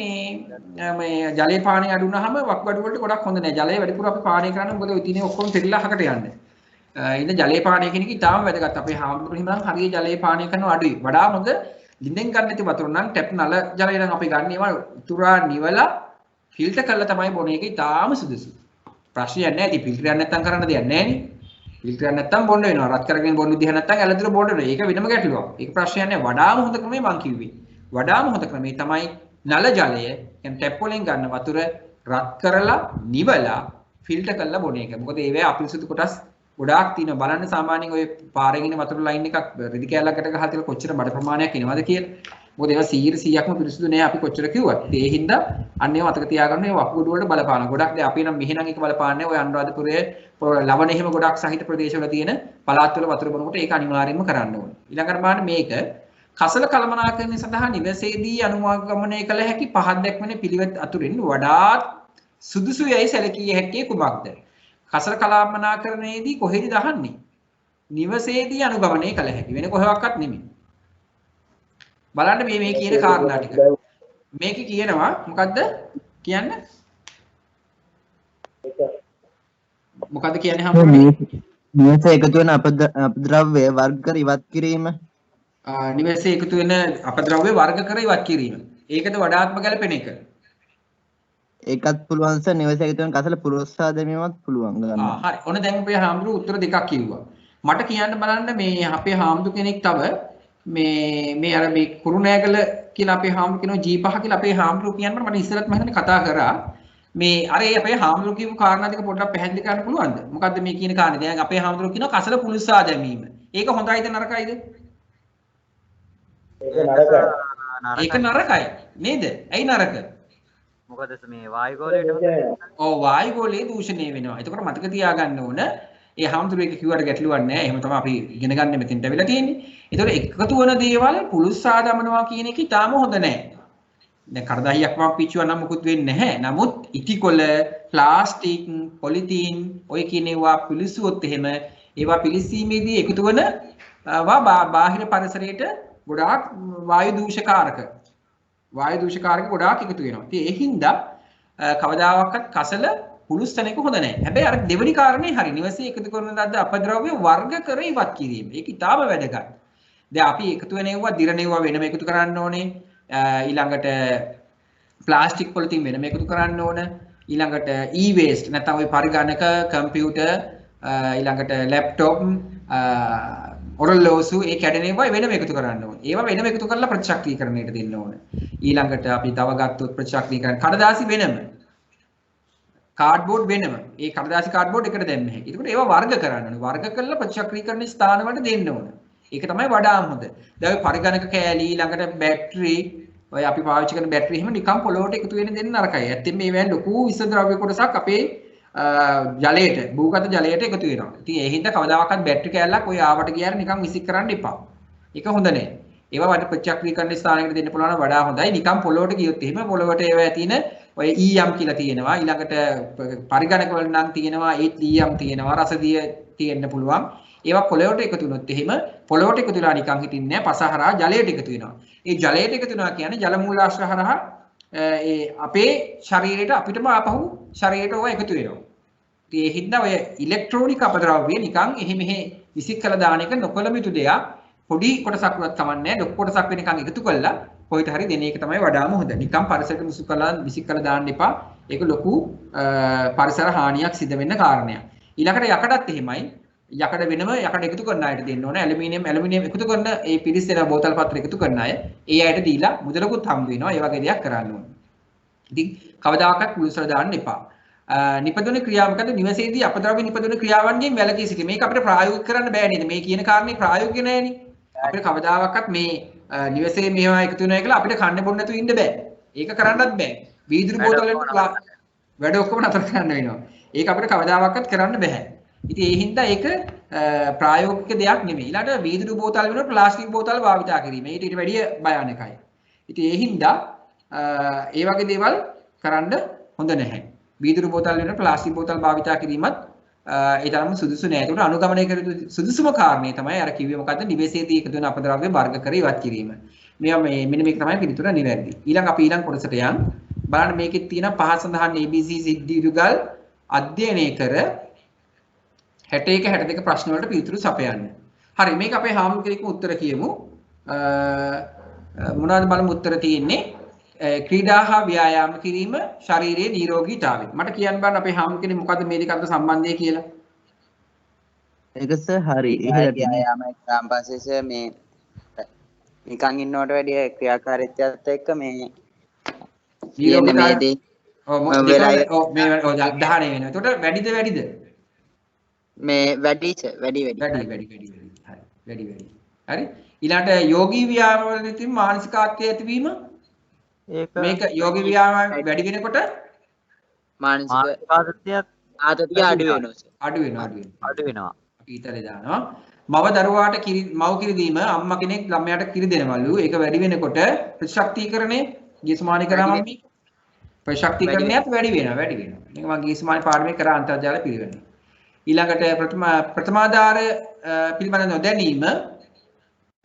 මේ ජලයේ පානය අඩු වුනහම වක්ගඩු වලට ගොඩක් හොඳ නෑ. ජලය වැඩිපුර අපි පානය කරන්න මොකද ඔය තිනේ ඔක්කොම පෙරලා අහකට යන්නේ. ඉතින් ජලයේ පානය කියන එක ඉතාම වැදගත්. අපේ හාමුදුරුවෝ හිමනම් හරිය ජලයේ පානය කරනවා අඩුයි. වඩා හොඳ ලිඳෙන් ගන්න නැති වතුර නම් ටැප් නල ජලය නම් අපි ගන්න ඒවා උතුරා නිවලා ෆිල්ටර් කරලා තමයි බොන එක ඉතාම සුදුසු. ප්‍රශ්නයක් නෑ. ඉතින් ෆිල්ටර් එකක් නැත්තම් කරන්න දෙයක් නෑනේ. ෆිල්ටර් එකක් නැත්තම් බොන්න වෙනවා. රත් කරගෙන බොන්න විදිහ නැත්තම් ඇලදුර බොන්න වෙනවා. ඒක වෙනම ගැටලුවක්. ඒක ප්‍රශ්නයක් නෑ. වඩාම හොඳ ක්‍රමය මං කිව්වේ. වඩාම හොඳ ක්‍රමය තමයි නල ජලය කියන්නේ ටැප් වලින් ගන්න වතුර රත් කරලා නිවලා ෆිල්ටර් කරලා බොන එක. මොකද ඒවැ අපිරිසුදු කොටස් ගොඩාක් තියෙනවා. බලන්න සාමාන්‍යයෙන් ඔය පාරේ ඉන්න වතුර ලයින් එකක් රෙදි කෑල්ලකට ගහලා තියලා කොච්චර බඩ ප්‍රමාණයක් එනවද කියලා. මොකද ඒවා 100%ක්ම පිරිසුදු නෑ අපි කොච්චර කිව්වත්. ඒ හින්දා අන්න ඒවා මතක තියාගන්න ඒ වකුගඩු වලට බලපානවා. ගොඩක් දැන් අපි නම් මෙහෙනම් එක බලපාන්නේ ඔය අනුරාධපුරයේ ලවණ එහෙම ගොඩක් සහිත ප්‍රදේශවල තියෙන පළාත්වල වතුර බොනකොට ඒක අනිවාර්යයෙන්ම කරන්න ඕනේ. ඊළඟට බලන්න මේක කසල කළමනාකරණය සඳහා නිවසේදී අනුගමනය කළ හැකි පහත් දැක්වෙන පිළිවෙත් අතුරින් වඩාත් සුදුසු යයි සැලකිය හැක්කේ කුමක්ද? කසල කළමනාකරණයේදී කොහෙද දහන්නේ? නිවසේදී අනුගමනය කළ හැකි වෙන කොහෙවත් නෙමෙයි. බලන්න මේ කියන කාරණා ටික. මේක කියනවා මොකද්ද? කියන්න. මොකද්ද කියන්නේ හම්බුනේ? නිවස එකතු වෙන අපද්‍රව්‍ය වර්ග කර ඉවත් කිරීම. නිවසේ එකතු වෙන අපද්‍රව්‍ය වර්ග කර ඉවත් කිරීම. ඒකද වඩාත්ම ගැලපෙන එක. ඒකත් පුළුවන් සර්. නිවසේ එකතු වෙන කසල පුරස්සා දැමීමත් පුළුවන් ගන්න. හරි. ඔන්න දැන් අපේ හාමුදුරුවෝ උත්තර දෙකක් කිව්වා. මට කියන්න බලන්න මේ අපේ හාමුදුරු කෙනෙක් තව මේ අර මේ කුරුණෑගල කියලා අපේ හාමුදුරු කියනවා G5 කියලා අපේ හාමුදුරු කියන්න මට ඉස්සරත් මම හිතන්නේ කතා කරා. මේ අර අපේ හාමුදුරු කියපු කාරණා දෙක පොඩ්ඩක් පැහැදිලි කරන්න පුළුවන්ද? මොකද්ද මේ කියන කාරණේ? දැන් අපේ හාමුදුරු කියනවා කසල පුලුස්සා දැමීම. ඒක හොඳයිද නරකයිද? ඒක නරකයි නේද? ඇයි නරක? මොකද මේ වායුගෝලයට ඔව් වායුගෝලයේ දූෂණය වෙනවා. එතකොට මතක තියාගන්න ඕන ඒ හාමුදුරු එක කිව්වට ගැටලුවක් නැහැ. එහෙම තමයි අපි ඉගෙන ගන්න මෙතෙන්ට වෙලා තියෙන්නේ. ඒතකොට එකතු වෙන දේවල් පුලුස්සා දමනවා කියන එක ඊටාම හොඳ නැහැ. දැන් කරදහියක් මම පිච්චුවා නම් මුකුත් වෙන්නේ නැහැ. නමුත් ඉටිකොල, ප්ලාස්ටික්, පොලිතීන් ඔය කියන ඒවා පිලිසුවොත් එහෙම ඒවා පිලිසීමේදී එකතු වෙන බාහිර පරිසරයට ගොඩාක් වායු දූෂකාරක ගොඩාක් එකතු වෙනවා. ඉතින් ඒ හින්දා කවදාවත් කසල පුලුස්සන එක හොඳ නැහැ. හැබැයි අර දෙවෙනි කාරණේ හරි. නිවසේ එකතු කරන ලද්ද අපද්‍රව්‍ය වර්ග කර ඉවත් කිරීම. ඒක ඉතාම වැදගත්. දැන් අපි එකතු වෙන ඒවා දිරන ඒවා වෙනම එකතු කරන්න ඕනේ. ඊළඟට ප්ලාස්ටික් පොලිතින් වෙනම එකතු කරන්න ඕන. ඊළඟට e-waste නැත්නම් ওই පරිගණක, කම්පියුටර්, ඊළඟට ලැප්ටොප්, ඔරලෝසු ඒ කැඩෙන ඒවා වෙනම එකතු කරන්න ඕන. ඒවා වෙනම එකතු කරලා ප්‍රතිශක්තිකරණයට දෙන්න ඕන. ඊළඟට අපි තව ගත්තොත් ප්‍රතිශක්තිකරණ කඩදාසි වෙනම. කාඩ්බෝඩ් වෙනම. ඒ කඩදාසි කාඩ්බෝඩ් එකට දෙන්න හැකියි. ඒකට ඒවා වර්ග කරන්න ඕන. වර්ග කරලා ප්‍රතිශක්තිකරණ ස්ථාන වලට දෙන්න ඕන. ඒක තමයි වඩාම හොඳ. දැන් ඔය පරිගණක කෑලි ඊළඟට බැටරි ඔය අපි පාවිච්චි කරන බැටරි එහෙම නිකන් පොළොවට එකතු වෙන දෙන්න නරකයි. ඇත්තෙන් මේ වෑන් ලොකු විස ද්‍රව්‍ය කොටසක් අපේ ජලයට භූගත ජලයට එකතු වෙනවා. ඉතින් ඒ හින්දා කවදාකවත් බැටරි කෑල්ලක් ඔය ආවට ගියාර නිකන් විසික් කරන්න එපා. ඒක හොඳ නෑ. ඒවා වඩ ප්‍රතිචක්‍රීකරණ ස්ථානයකට දෙන්න පුළුවන් නම් වඩා හොඳයි. නිකම් පොළොවට ගියොත් එහෙම පොළොවට ඒවා තියෙන ඔය ඊයම් කියලා තියෙනවා. ඊළඟට පරිගණක වල නම් තියෙනවා ඒත් ඊයම් තියෙනවා. රසදිය තියෙන්න පුළුවන්. ඒවා පොළොවට එකතු වුණොත් එහෙම පොළොවට එකතු වෙලා නිකන් හිටින්නේ නැහැ. පසහරහා ජලයට එකතු වෙනවා. ඒ ජලයට එකතු වෙනවා කියන්නේ ජල මූලාශ්‍ර හරහා ඒ අපේ ශරීරයට අපිටම ආපහු ශරීරයට ඕවා එකතු වෙනවා. ඉතින් ඒ හින්දා ඔය ඉලෙක්ට්‍රෝනික අපද්‍රව්‍ය නිකන් එහෙ මෙහෙ විසික් කළ දාන එක නොකළ යුතු දෙයක්. පොඩි කොටසක් වුණත් කමන්නේ නැහැ. ලොකු කොටසක් වෙනකන් එකතු කළා කොයිට හරි දෙන එක තමයි වඩාම හොඳ. නිකන් පරිසරයට මුසු කළා විසික් කළ දාන්න එපා. ඒක ලොකු පරිසර හානියක් සිදු වෙන්න කාරණයක්. ඊළඟට යකඩත් එහෙමයි. යකඩ වෙනම යකඩ එකතු කරන අයට දෙන්න ඕනේ. ඇලුමිනියම් එකතු කරන ඒ පිරිස්සෙන බෝතල් පත්‍ර එකතු කරන අය ඒ අයට දීලා මුදලකුත් හම්බ වෙනවා. ඒ වගේ දෙයක් කරන්න ඕනේ. ඉතින් කවදාකවත් කුළුසල දාන්න එපා. නිපදවන ක්‍රියාව මොකද? නිවසේදී අපද්‍රව්‍ය නිපදවන ක්‍රියාවන්ගෙන් වැළකී සිටීම. මේක අපිට ප්‍රායෝගික කරන්න බෑ නේද? මේ කියන කාරණේ ප්‍රායෝගික නෑනේ. අපිට කවදාකවත් මේ නිවසේ මේවා එකතු වෙනවා කියලා අපිට කන්න බොන්න නැතුව ඉන්න බෑ. ඒක කරන්නත් බෑ. වීදුරු බෝතල් වලට වැඩ ඔක්කොම නතර කරන්න වෙනවා. ඒක අපිට කවදාවත් කරන්න බෑ. ඉතින් ඒ හින්දා ඒක ප්‍රායෝගික දෙයක් නෙමෙයි. ඊළඟට වීදුරු බෝතල් වෙනුවට ප්ලාස්ටික් බෝතල් භාවිත කිරීම. ඊට වැඩිය භයානකයි. ඉතින් ඒ හින්දා ඒ වගේ දේවල් කරන්න හොඳ නැහැ. වීදුරු බෝතල් වෙනුවට ප්ලාස්ටික් බෝතල් භාවිත කිරීමත් ඒ තරම්ම සුදුසු නෑ. ඒකට අනුගමනය කර යුතු සුදුසුම කාරණේ තමයි අර කිව්වේ මොකද්ද? නිවසේදී එකතු වෙන අපද්‍රව්‍ය වර්ග කර ඉවත් කිරීම. මෙයා මෙන්න මේක තමයි පිළිතුර නිවැරදි. අපි ඊළඟ කොටසට යන්. බලන්න මේකෙත් තියෙන පහ සඳහන් ABC සිද්ධිරුගල් අධ්‍යයනය කර 61 62 ප්‍රශ්න වලට පිළිතුරු සපයන්න. හරි මේක අපේ හාමුදුරුවෝ උත්තර කියමු. මොනවද බලමු උත්තර තියෙන්නේ? ක්‍රීඩා හා ව්‍යායාම කිරීම ශරීරයේ නිරෝගීතාවය. මට කියන්න බෑ අපේ හාමුදුරුවනේ මොකද්ද මේ දෙක අතර සම්බන්ධය කියලා. ඒක සර් හරි. ව්‍යායාම එක්කම පස්සේ සර් මේ නිකන් ඉන්නවට වැඩිය ක්‍රියාකාරීත්වයත් එක්ක මේ නිරෝගීතාවය මේ දහණය වෙනවා. එතකොට වැඩිද? මේ වැඩි. හරි. ඊළාට යෝගී ව්‍යායාම වලදී මානසික ආත්මය ඇතිවීම මේක යෝගී ව්‍යායාම වැඩි වෙනකොට මානසික ආතතිය අඩු වෙනවා. අපි ඊතරේ දානවා. මව දරුවාට මව් කිරි දීම අම්මා කෙනෙක් ළමයාට කිරි දෙනවලු. ඒක වැඩි වෙනකොට ප්‍රතිශක්තිකරණය ගියසුමානි කරාම ප්‍රතිශක්තිකරණයත් වැඩි වෙනවා. මේක මම ගියසුමානි පාඩමේ කරා අන්තර්ජාල පිළිවෙලනේ. ඊළඟට ප්‍රථමාධාර පිළිබඳ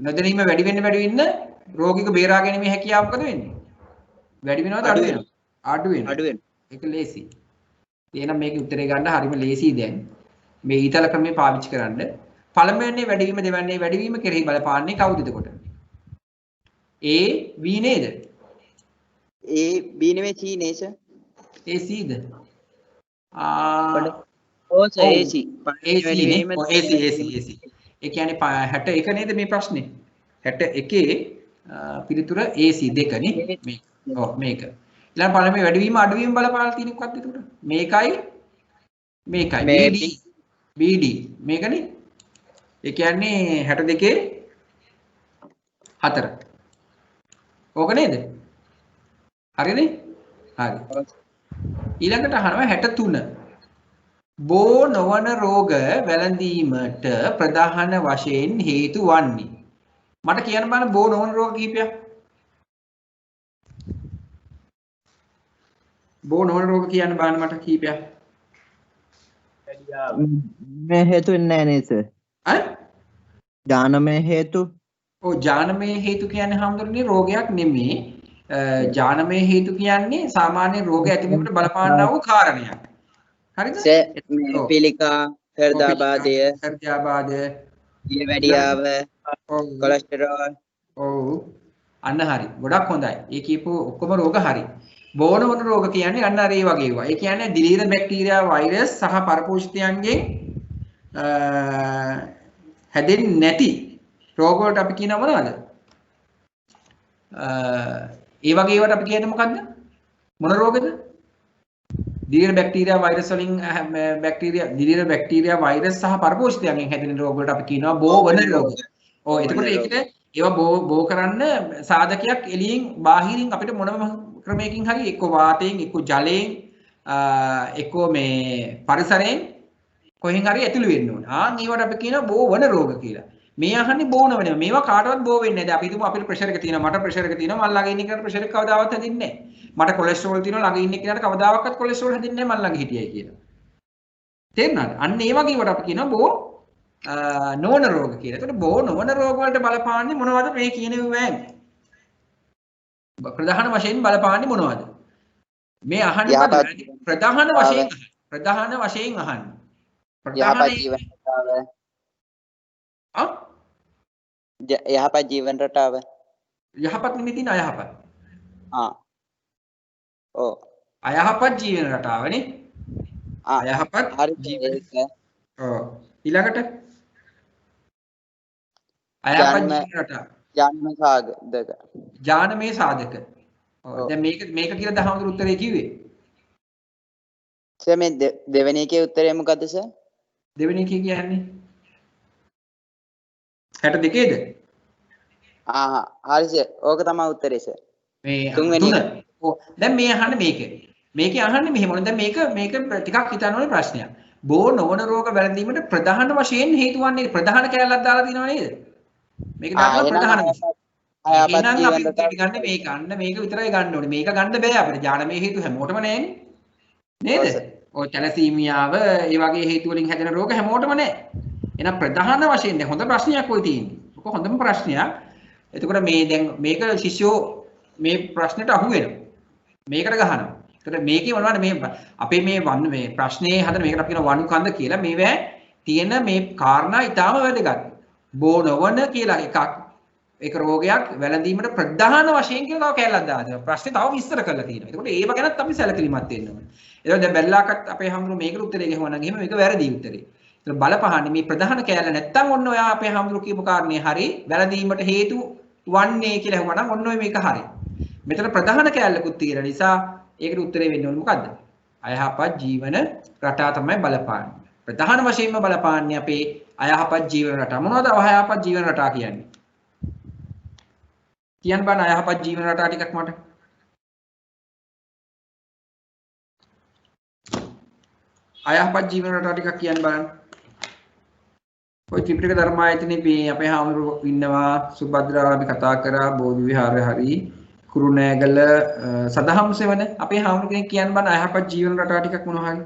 නොදැනීම වැඩි වෙන්න රෝගික බේරා ගැනීමේ හැකියාව මොකද වෙන්නේ? වැඩි වෙනවද අඩු වෙනවද? අඩු වෙනවා. ඒක ලේසි. එහෙනම් මේකේ උත්තරේ ගන්න හරිම ලේසි දැන්. මේ ඊතල ක්‍රමේ පාවිච්චි කරන්න. පළමුවෙන්නේ වැඩිවීම දෙවන්නේ වැඩිවීම කෙරෙහි බලපාන්නේ කවුද එතකොට? A B නේද? A B නෙමෙයි C නේද? A C the? AC. AC. ඒ කියන්නේ 61 නේද මේ ප්‍රශ්නේ? 61 පිළිතුර AC දෙකනේ මේක. ඔව් මේක. ඊළඟ පළමුව වැඩිවීම අඩුවීම බලපාලා තියෙන මොකක්ද එතකොට? මේකයි. BD මේකනේ. ඒ කියන්නේ 62 4. ඕක නේද? හරිනේ? හරි. ඊළඟට අහනවා 63. බෝ නොවන රෝග වැළඳීමට ප්‍රධාන වශයෙන් හේතු වන්නේ. මට කියන්න බලන්න බෝ නොවන රෝග කීපයක්. බෝ නොවන රෝග කියන්න බලන්න මට කීපයක්. මේ හේතු වෙන්නේ නැහැ නේද සර්? ජානමය හේතු. ඔව් ජානමය හේතු කියන්නේ හැමදෙරේ රෝගයක් නෙමෙයි. ජානමය හේතු කියන්නේ සාමාන්‍ය රෝග ඇතිවීමට බලපාන්නා වූ කාරණයක්. හරිද? පිළිකා, හෘදයාබාධය, දියවැඩියාව, කොලෙස්ටරෝල්. ඔව්. අන්න හරි. ගොඩක් හොඳයි. ඒ කියපු ඔක්කොම රෝග හරි. බෝන වන රෝග කියන්නේ අන්න අර ඒ වගේ ඒවා. ඒ කියන්නේ දිලීර බැක්ටීරියා වෛරස් සහ පරපෝෂිතයන්ගෙන් හැදෙන්නේ නැති රෝග වලට අපි කියනවා මොනවද? ඒ වගේ ඒවාට අපි කියන්නේ මොකද්ද? මොන රෝගද? දිලීර බැක්ටීරියා වෛරස් වලින් දිලීර බැක්ටීරියා වෛරස් සහ පරපෝෂිතයන්ගෙන් හැදෙන රෝග වලට අපි කියනවා බෝ වන රෝග. ඔව් එතකොට ඒකට ඒවා බෝ කරන්න සාධකයක් එළියෙන් බාහිරින් අපිට මොනම ක්‍රමයකින් හරි එක්ක වාතයෙන් එක්ක ජලයෙන් එක්ක මේ පරිසරයෙන් කොහෙන් හරි ඇතුළු වෙන්න ඕන. ඒවට අපි කියනවා බෝ වන රෝග කියලා. මේ අහන්නේ බෝනව නෙමෙයි. මේවා කාටවත් බෝ වෙන්නේ නැහැ. අපි හිතමු අපිට ප්‍රෙෂර් එක තියෙනවා. මට ප්‍රෙෂර් එක තියෙනවා. මම ළඟ ඉන්න කෙනාට ප්‍රෙෂර් එක කවදාවත් හැදින්නේ නැහැ. මට කොලෙස්ටරෝල් තියෙනවා. ළඟ ඉන්න කෙනාට කවදාවත් කොලෙස්ටරෝල් හැදින්නේ නැහැ. මම ළඟ හිටියයි කියලා. තේරුණාද? අන්න ඒ වගේ වට අපි කියනවා බෝ නොවන රෝග කියලා. ඒකට බෝ නොවන රෝග වලට බලපාන්නේ මොනවද මේ කියන ඒවායින්? ප්‍රධාන වශයෙන් බලපාන්නේ මොනවද? මේ අහන්නේ ප්‍රධාන වශයෙන් ප්‍රධාන වශයෙන් අහන්නේ. යහපත් ජීවන රටාව. යහපත් ජීවන රටාව. යහපත් නිමිතින අයහපත්. ඔව්. අයහපත් ජීවන රටාවනේ. අයහපත් ජීවන. ඔව්. ඊළඟට අයහපත් ජීවන රටාව. ඥානමය සාධක. ඥානමය සාධක. ඔව්. දැන් මේක කියලා දහමකට උත්තරේ කිව්වේ. සර් මේ දෙවෙනි එකේ උත්තරේ මොකද්ද සර්? දෙවෙනි එකේ කියන්නේ 62ද? හරි සර්. ඕක තමයි උත්තරේ සර්. මේ තුන්වෙනි එක. ඔව්. දැන් මේ අහන්නේ මේකේ. මේකේ අහන්නේ මෙහෙම. දැන් මේක ටිකක් හිතන්න ඕනේ ප්‍රශ්නයක්. බෝ නොවන රෝග වැළඳීමට ප්‍රධාන වශයෙන් හේතු වන්නේ ප්‍රධාන කැලලක් දාලා තියෙනව නේද? මේක දානවා ප්‍රධාන වශයෙන්. එහෙනම් අපි ගන්න මේක අන්න මේක විතරයි ගන්න ඕනේ. මේක ගන්න බෑ අපිට. ඥානමය හේතු හැමෝටම නෑනේ. නේද? ඔය තැලසීමියාව ඒ වගේ හේතු වලින් හැදෙන රෝග හැමෝටම නෑ. එහෙනම් ප්‍රධාන වශයෙන් දැන් හොඳ ප්‍රශ්නයක් ඔය තියෙන්නේ. ඔක හොඳම ප්‍රශ්නයක්. එතකොට මේ දැන් මේක ශිෂ්‍යෝ මේ ප්‍රශ්නෙට අහු වෙනවා. මේකට ගහනවා. එතකොට මේකේ මොනවද මේ අපේ මේ ප්‍රශ්නේ හදන මේකට අපි කියන වණුකන්ද කියලා මේවැ තියෙන මේ කාරණා ඊටාම වැදගත්. බෝ නොවන කියලා එකක් ඒක රෝගයක් වැළඳීමට ප්‍රධාන වශයෙන් කියලා තව කැලලක් දානවා. ප්‍රශ්නේ තව විස්තර කරලා තියෙනවා. එතකොට ඒව ගැනත් අපි සැලකිලිමත් වෙන්න ඕනේ. ඒතකොට දැන් බැල්ලාකත් අපේ හැමෝම මේකට උත්තරේ ගෙහුවා නම් එහෙම මේක වැරදි උත්තරේ. ඒතකොට බලපහන්නේ මේ ප්‍රධාන කැලල නැත්තම් ඔන්න ඔයා අපේ හැමෝම කියපු කාරණේ හරි වැළඳීමට හේතු වන්නේ කියලා හෙවුවා නම් ඔන්න ඔය මේක හරි. මෙතන ප්‍රධාන කැලලකුත් තියෙන නිසා ඒකට උත්තරේ වෙන්න ඕනේ මොකද්ද? අයහපත් ජීවන රටා තමයි බලපාන්නේ. ප්‍රධාන වශයෙන්ම බලපාන්නේ අපේ අයහපත් ජීවන රටා. මොනවද අයහපත් ජීවන රටා කියන්නේ? කියන්න බෑ අයහපත් ජීවන රටා ටිකක් මට. අයහපත් ජීවන රටා ටිකක් කියන්න බලන්න. ඔය ත්‍රිපිටක ධර්මායතනේ මේ අපේ හාමුදුරුවෝ ඉන්නවා සුභද්‍රා අපි කතා කරා බෝධි විහාරය හරි කුරුණෑගල සදහම් සෙවන අපේ හාමුදුරුවෝ කෙනෙක් කියන්න බලන්න අයහපත් ජීවන රටා ටිකක් මොනවා හරි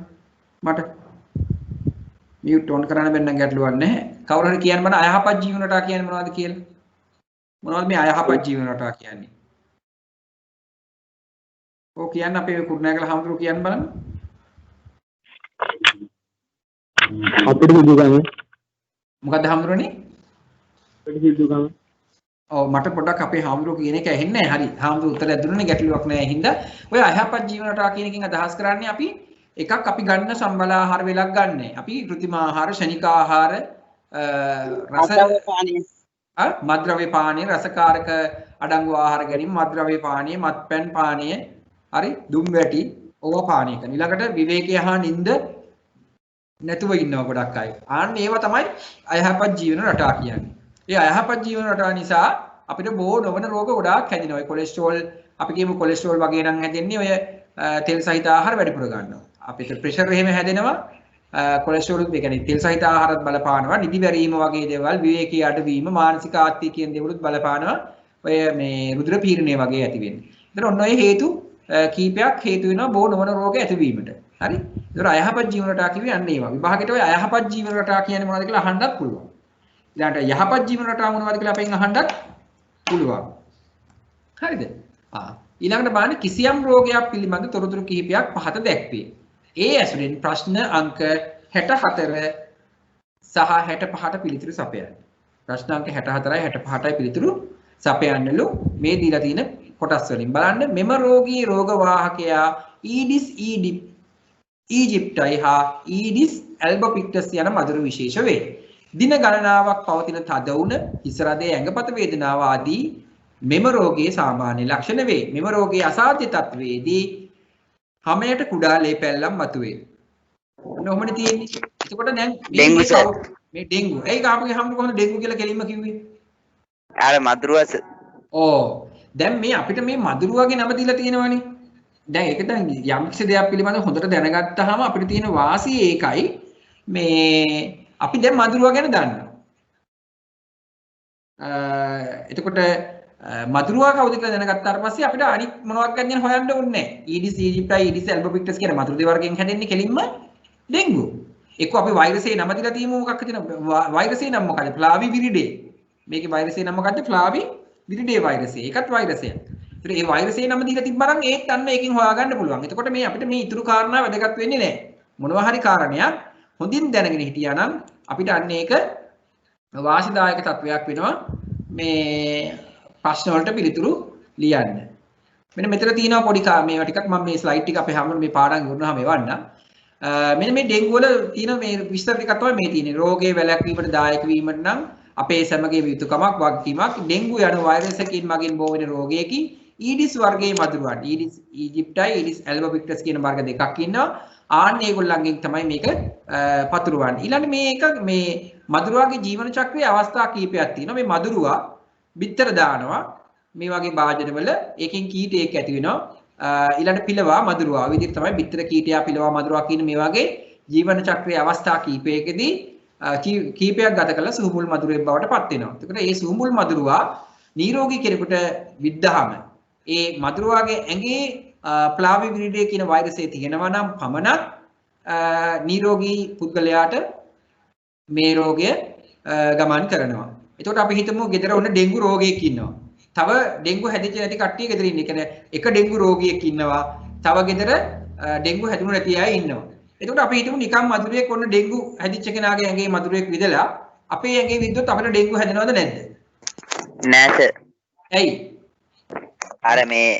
මට මියුට් ඔන් කරන්න බැන්න ගැටලුවක් නැහැ. කවුරු හරි කියන්න බලන්න අයහපත් ජීවන රටා කියන්නේ මොනවද කියලා. මොනවද මේ අයහපත් ජීවන රටා කියන්නේ? ඔව් කියන්න අපේ කුරුණෑගල හාමුදුරුවෝ කියන්න බලන්න. අපිට හිතුගම මොකද්ද හාමුදුරනේ? අපිට හිතුගම ඔව් මට පොඩ්ඩක් අපේ හාමුදුරුවෝ කියන එක ඇහෙන්නේ නැහැ. හරි. හාමුදුරුවෝ උත්තරයක් දුන්නානේ ගැටලුවක් නැහැ. හින්දා ඔය අයහපත් ජීවන රටා කියන එකෙන් අදහස් කරන්නේ අපි එකක් අපි ගන්න සම්බල ආහාර වේලක් ගන්න. අපි කෘත්‍රිම ආහාර, ශනික ආහාර, රස මත්ද්‍රව්‍ය පානීය, රසකාරක අඩංගු ආහාර ගැනීම, මත්ද්‍රව්‍ය පානීය, මත්පැන් පානීය, හරි දුම් වැටි ඕවා පානීය කරන. ඊළඟට විවේකී හා නිින්ද නැතුව ඉන්නවා ගොඩක් අය. ආන්න ඒවා තමයි අයහපත් ජීවන රටා කියන්නේ. ඒ අයහපත් ජීවන රටා නිසා අපිට බෝ නොවන රෝග ගොඩාක් හැදෙනවා. ඒ කොලෙස්ටරෝල් අපි කියමු කොලෙස්ටරෝල් වගේ නම් හැදෙන්නේ ඔය තෙල් සහිත ආහාර වැඩිපුර ගන්නවා. අපිට ප්‍රෙෂර් එහෙම හැදෙනවා. කොලෙස්ටරෝල් ඒ කියන්නේ තෙල් සහිත ආහාරත් බලපානවා. නිදි වැරීම වගේ දේවල්, විවේකී අඩවීම, මානසික ආත්ති කියන දේවලුත් බලපානවා. ඔය මේ රුධිර පීඩනය වගේ ඇති වෙන්නේ. ඒතර ඔන්න ඔය හේතු කීපයක් හේතු වෙනවා බෝ නොවන රෝග ඇතිවීමට. හරි. ඒතර අයහපත් ජීවන රටා කිව්වේ අන්න ඒවා. විභාගෙට ඔය අයහපත් ජීවන රටා කියන්නේ මොනවද කියලා අහන්නත් පුළුවන්. ඊළඟට යහපත් ජීවන රටා මොනවද කියලා අපෙන් අහන්නත් පුළුවන්. හරිද? ඊළඟට බලන්න කිසියම් රෝගයක් පිළිබඳ තොරතුරු කිහිපයක් පහත දැක්වේ. ඒ ඇසුරින් ප්‍රශ්න අංක 64 සහ 65ට පිළිතුරු සපයන්න. ප්‍රශ්න අංක 64යි 65ටයි පිළිතුරු සපයන්නලු මේ දීලා තියෙන කොටස් වලින් බලන්න මෙම රෝගී රෝග වාහකයා ඊඩිස් ඊජිප්ටයි හා ඊඩිස් ඇල්බෝපික්ටස් යන මදුරු විශේෂ වේ. දින ගණනාවක් පවතින තද වුණ හිස රදේ ඇඟපත වේදනාව ආදී මෙම රෝගයේ සාමාන්‍ය ලක්ෂණ වේ. මෙම රෝගයේ අසාධ්‍ය තත්වයේදී හැමයට කුඩා ලේ පැල්ලම් මතුවේ. ඔන්නෝමනේ තියෙන්නේ. එතකොට දැන් මේ ඩෙන්ගු. ඒක ආපුගේ හැමෝම කොහොමද ඩෙන්ගු කියලා කෙලින්ම කිව්වේ? අර මදුරුවස. ඕ දැන් මේ අපිට මේ මදුරුවගේ නම දීලා තියෙනවනේ. දැන් ඒක දැන් යම් කිසි දෙයක් පිළිබඳව හොඳට දැනගත්තාම අපිට තියෙන වාසිය ඒකයි මේ අපි දැන් මදුරුවා ගැන දන්නවා. එතකොට මදුරුවා කවුද කියලා දැනගත්තාට පස්සේ අපිට අනිත් මොනවක් ගැන හොයන්න ඕනේ නැහැ. ඊඩිස් ඊජිප්ටයි ඊඩිස් ඇල්බෝපික්ටස් කියන මදුරු දෙවර්ගයෙන් හැදෙන්නේ කෙලින්ම ඩෙන්ගු. එක්ක අපි වෛරසයේ නම දීලා තියෙමු මොකක්ද කියන වෛරසයේ නම මොකද? ෆ්ලාවි විරිඩේ. මේකේ වෛරසයේ නම මොකද්ද? ෆ්ලාවි විරිඩේ වෛරසය. ඒකත් වෛරසයක්. ඒතර ඒ වෛරසයේ නම දීලා තිබ්බනම් ඒත් අන්න ඒකෙන් හොයාගන්න පුළුවන්. එතකොට මේ අපිට මේ ඉතුරු කාරණා වැදගත් වෙන්නේ නැහැ. මොනවා හරි කාරණයක් හොඳින් දැනගෙන හිටියා නම් අපිට අන්න ඒක වාසිදායක තත්වයක් වෙනවා මේ ප්‍රශ්න වලට පිළිතුරු ලියන්න. මෙන්න මෙතන තියෙනවා පොඩි මේවා ටිකක් මම මේ ස්ලයිඩ් ටික අපේ හැමෝම මේ පාඩම් කරනවාම එවන්න. මෙන්න මේ ඩෙන්ගු වල තියෙන මේ විස්තර ටිකක් තමයි මේ තියෙන්නේ. රෝගේ වැළැක්වීමට දායක වීමට නම් අපේ සැමගේ යුතුයකමක් වගකීමක්. ඩෙන්ගු යන වෛරස් එකකින් මගින් බෝ වෙන රෝගයකි ඊඩිස් වර්ගයේ මදුරුවන්. ඊඩිස් ඊජිප්ටයි ඊඩිස් ඇල්බෝපික්ටස් කියන වර්ග දෙකක් ඉන්නවා. ආන්න ඒගොල්ලන්ගෙන් තමයි මේක පතුරවන්නේ. ඊළඟ මේක මේ මදුරුවාගේ ජීවන චක්‍රයේ අවස්ථා කීපයක් තියෙනවා. මේ මදුරුවා බිත්තර දානවා මේ වගේ භාජනවල ඒකෙන් කීටයක් ඇති වෙනවා. ඊළඟ පිලවා මදුරුවා විදිහට තමයි බිත්තර කීටයා පිලවා මදුරුවා කියන මේ වගේ ජීවන චක්‍රයේ අවස්ථා කීපයකදී කීපයක් ගත කරලා සුහුමුල් මදුරුවෙක් බවට පත් වෙනවා. එතකොට මේ සුහුමුල් මදුරුවා නිරෝගී කෙනෙකුට විද්දාම ඒ මදුරුවාගේ ඇඟේ ෆ්ලාවි විරිඩේ කියන වෛරසය තියෙනවා නම් පමණක් නිරෝගී පුද්ගලයාට මේ රෝගය ගමන් කරනවා. එතකොට අපි හිතමු ගෙදර ඔන්න ඩෙන්ගු රෝගියෙක් ඉන්නවා. තව ඩෙන්ගු හැදිච්ච නැති කට්ටිය ගෙදර ඉන්නේ. කියන්නේ එක ඩෙන්ගු රෝගියෙක් ඉන්නවා. තව ගෙදර ඩෙන්ගු හැදුණු නැති අය ඉන්නවා. එතකොට අපි හිතමු නිකම් මදුරුවෙක් ඔන්න ඩෙන්ගු හැදිච්ච කෙනාගේ ඇඟේ මදුරුවෙක් විදලා අපේ ඇඟේ විද්දොත් අපිට ඩෙන්ගු හැදෙනවද නැද්ද? නෑ සර්. ඇයි? අර මේ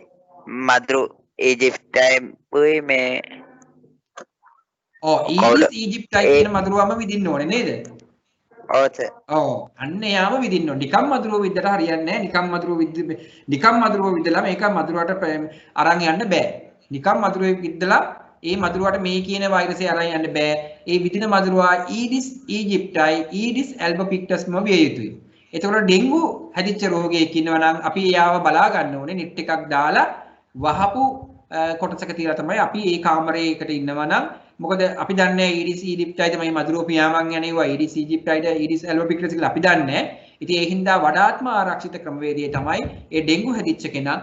මදුරු ඊජිප්ටයි මේ ඊජිප්ටයි කියන මදුරුවම විදින්න ඕනේ නේද? ඔව් සර්. ඔව් අන්න යාම විදින්න ඕනේ. නිකම් මදුරුව විද්දට හරියන්නේ නැහැ. නිකම් මදුරුව විද්දලා මේක මදුරුවට අරන් යන්න බෑ. නිකම් මදුරුවෙක් විද්දලා ඒ මදුරුවට මේ කියන වෛරසය අරන් යන්න බෑ. ඒ විදින මදුරුවා ඊඩිස් ඊජිප්ටයි ඊඩිස් ඇල්බෝපික්ටස්ම විය යුතුයි. එතකොට ඩෙන්ගු හැදිච්ච රෝගියෙක් ඉන්නවා නම් අපි එයාව බලා ගන්න ඕනේ net එකක් දාලා වහපු කොටසක තියලා තමයි අපි ඒ කාමරයකට ඉන්නවා නම් මොකද අපි දන්නේ ඊඩිස් ඊජිප්ටයි තමයි මදුරුව පියාඹන් යන්නේවා ඊඩිස් ඊජිප්ටයිද ඊඩිස් ඇල්බෝපික්ටස් කියලා අපි දන්නේ. ඉතින් ඒ හින්දා වඩාත්ම ආරක්ෂිත ක්‍රමවේදය තමයි ඒ ඩෙන්ගු හැදිච්ච කෙනා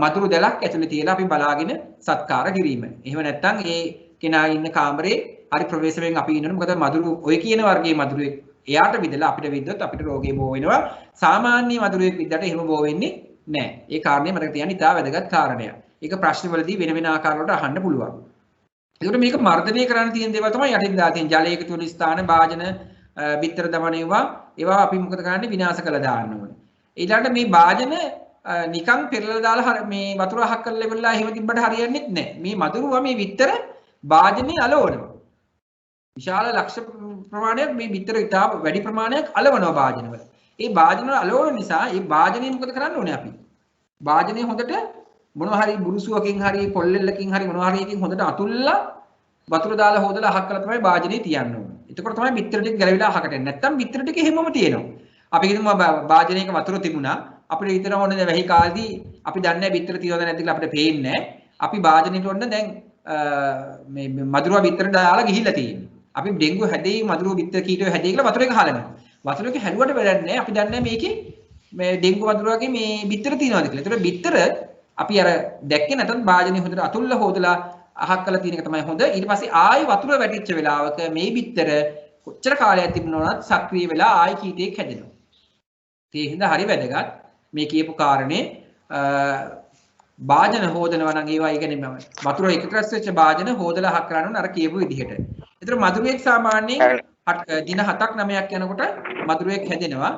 මදුරු දෙලක් ඇතුලේ තියලා අපි බලාගෙන සත්කාර කිරීම. එහෙම නැත්නම් ඒ කෙනා ඉන්න කාමරේ හරි ප්‍රවේශයෙන් අපි ඉන්නවනේ. මොකද මදුරු ඔය කියන වර්ගයේ මදුරුවෙක් එයාට විදලා අපිට විද්දොත් අපිට රෝගේ බෝ වෙනවා. සාමාන්‍ය මදුරුවෙක් විද්දට එහෙම බෝ වෙන්නේ නැහැ. ඒ කාරණේ මතක තියාගන්න ඉතාල වැදගත් කාරණයක්. ඒක ප්‍රශ්නවලදී වෙන වෙන ආකාරවලට අහන්න පුළුවන්. ඒකට මේක මර්ධනය කරන්න තියෙන දේවල් තමයි යටින් දාලා තියෙන ජලයක තුන ස්ථාන භාජන බිත්තර දමන ඒවා අපි මොකද කරන්නේ විනාශ කළා දාන්න ඕනේ. ඊළඟට මේ භාජන නිකන් පෙරලලා දාලා මේ වතුර අහක් කරලා ඉවරලා එහෙම තිබ්බට හරියන්නේ නැහැ. මේ මදුරුවා මේ බිත්තර භාජනේ අලවනවා. විශාල ලක්ෂ ප්‍රමාණයක් මේ බිත්තර ඉතාම වැඩි ප්‍රමාණයක් අලවනවා භාජනවල. ඒ භාජනවල අලවන නිසා ඒ භාජනේ මොකද කරන්න ඕනේ අපි? භාජනේ හොඳට මොනවා හරි බුරුසුවකින් හරි පොල්ලෙල්ලකින් හරි මොනවා හරි එකකින් හොඳට අතුල්ලා වතුර දාලා හොදලා අහක් කරලා තමයි භාජනේ තියන්න ඕනේ. එතකොට තමයි බිත්තර ටික ගැලවිලා අහකට එන්නේ. නැත්තම් බිත්තර ටික හැමෝම තියෙනවා. අපි හිතමු භාජනයක වතුර තිබුණා. අපිට හිතනවා ඕනේ වැහි කාලේදී අපි දන්නේ නැහැ බිත්තර තියනවද නැද්ද කියලා අපිට පේන්නේ නැහැ. අපි භාජනෙට ඔන්න දැන් මේ මදුරුවා බිත්තර දාලා ගිහිල්ලා තියෙන්නේ. අපි ඩෙන්ගු හැදෙයි මදුරුවා බිත්තර කීටෝ හැදෙයි කියලා වතුර එක හලනවා. වතුර එක හැලුවට වැඩක් නැහැ. අපි දන්නේ මේකේ මේ ඩෙන්ගු මදුරුවාගේ මේ බිත්තර තියනවාද කියලා. ඒතර බිත්තර අපි අර දැක්කේ නැතත් භාජනේ හොඳට අතුල්ලා හොදලා අහක් කරලා තියෙන එක තමයි හොඳ. ඊට පස්සේ ආයි වතුර වැටිච්ච වෙලාවක මේ බිත්තර කොච්චර කාලයක් තිබුණාවත් සක්‍රිය වෙලා ආයි කීටයක් හැදෙනවා. ඒ හින්දා හරි වැදගත් මේ කියපු කාරණේ භාජන හොදනවා නම් ඒවා ඒ කියන්නේ වතුර එකතු වෙච්ච භාජන හොදලා අහක් කරන්න ඕන අර කියපු විදිහට. ඒතර මදුරුවෙක් සාමාන්‍යයෙන් දින 7ක් 9ක් යනකොට මදුරුවෙක් හැදෙනවා.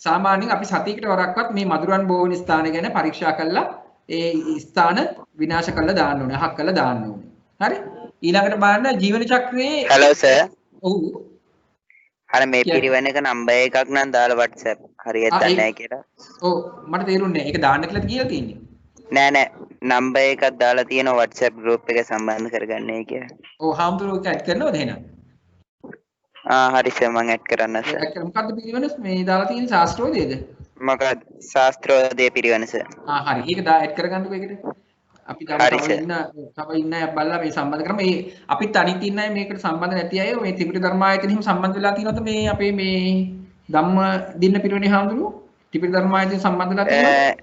සාමාන්‍යයෙන් අපි සතියකට වරක්වත් මේ මදුරුවන් බෝ වෙන ස්ථාන ගැන පරීක්ෂා කරලා ඒ ස්ථාන විනාශ කරලා දාන්න ඕනේ, අහක් කරලා දාන්න ඕනේ. හරි? ඊළඟට බලන්න ජීවන චක්‍රයේ hello sir. ඔව්. අර මේ පිරිවෙන එක නම්බර් එකක් නම් දාලා WhatsApp හරියට දන්නේ නැහැ කියලා. ඔව් මට තේරුන්නේ නැහැ. ඒක දාන්න කියලා කියලා තියෙන්නේ. නෑ නෑ නම්බර් එකක් දාලා තියෙනවා WhatsApp group එක සම්බන්ධ කරගන්නයි කියලා. ඔව් හාමුදුරුවෝ ඒක ඇඩ් කරනවද එහෙනම්? හරි සර් මම ඇඩ් කරන්න සර්. මොකද්ද පිළිවෙල මේ දාලා තියෙන ශාස්ත්‍රෝදයේද? මොකක්ද ශාස්ත්‍රෝදය පිරිවෙන සර්. හරි. ඒක ඇඩ් කරගන්නකෝ ඒකට. අපි තව ඉන්න අය බලලා මේ සම්බන්ධ කරමු. මේ අපිත් අනිත් ඉන්න අය මේකට සම්බන්ධ නැති අය මේ ත්‍රිපිටක ධර්මායතනෙ හිම සම්බන්ධ වෙලා තියෙනවද මේ අපේ මේ ධම්ම දින්න පිටුනේ හාමුදුරුවෝ ත්‍රිපිටක ධර්මායතන සම්බන්ධලා තියෙනවා.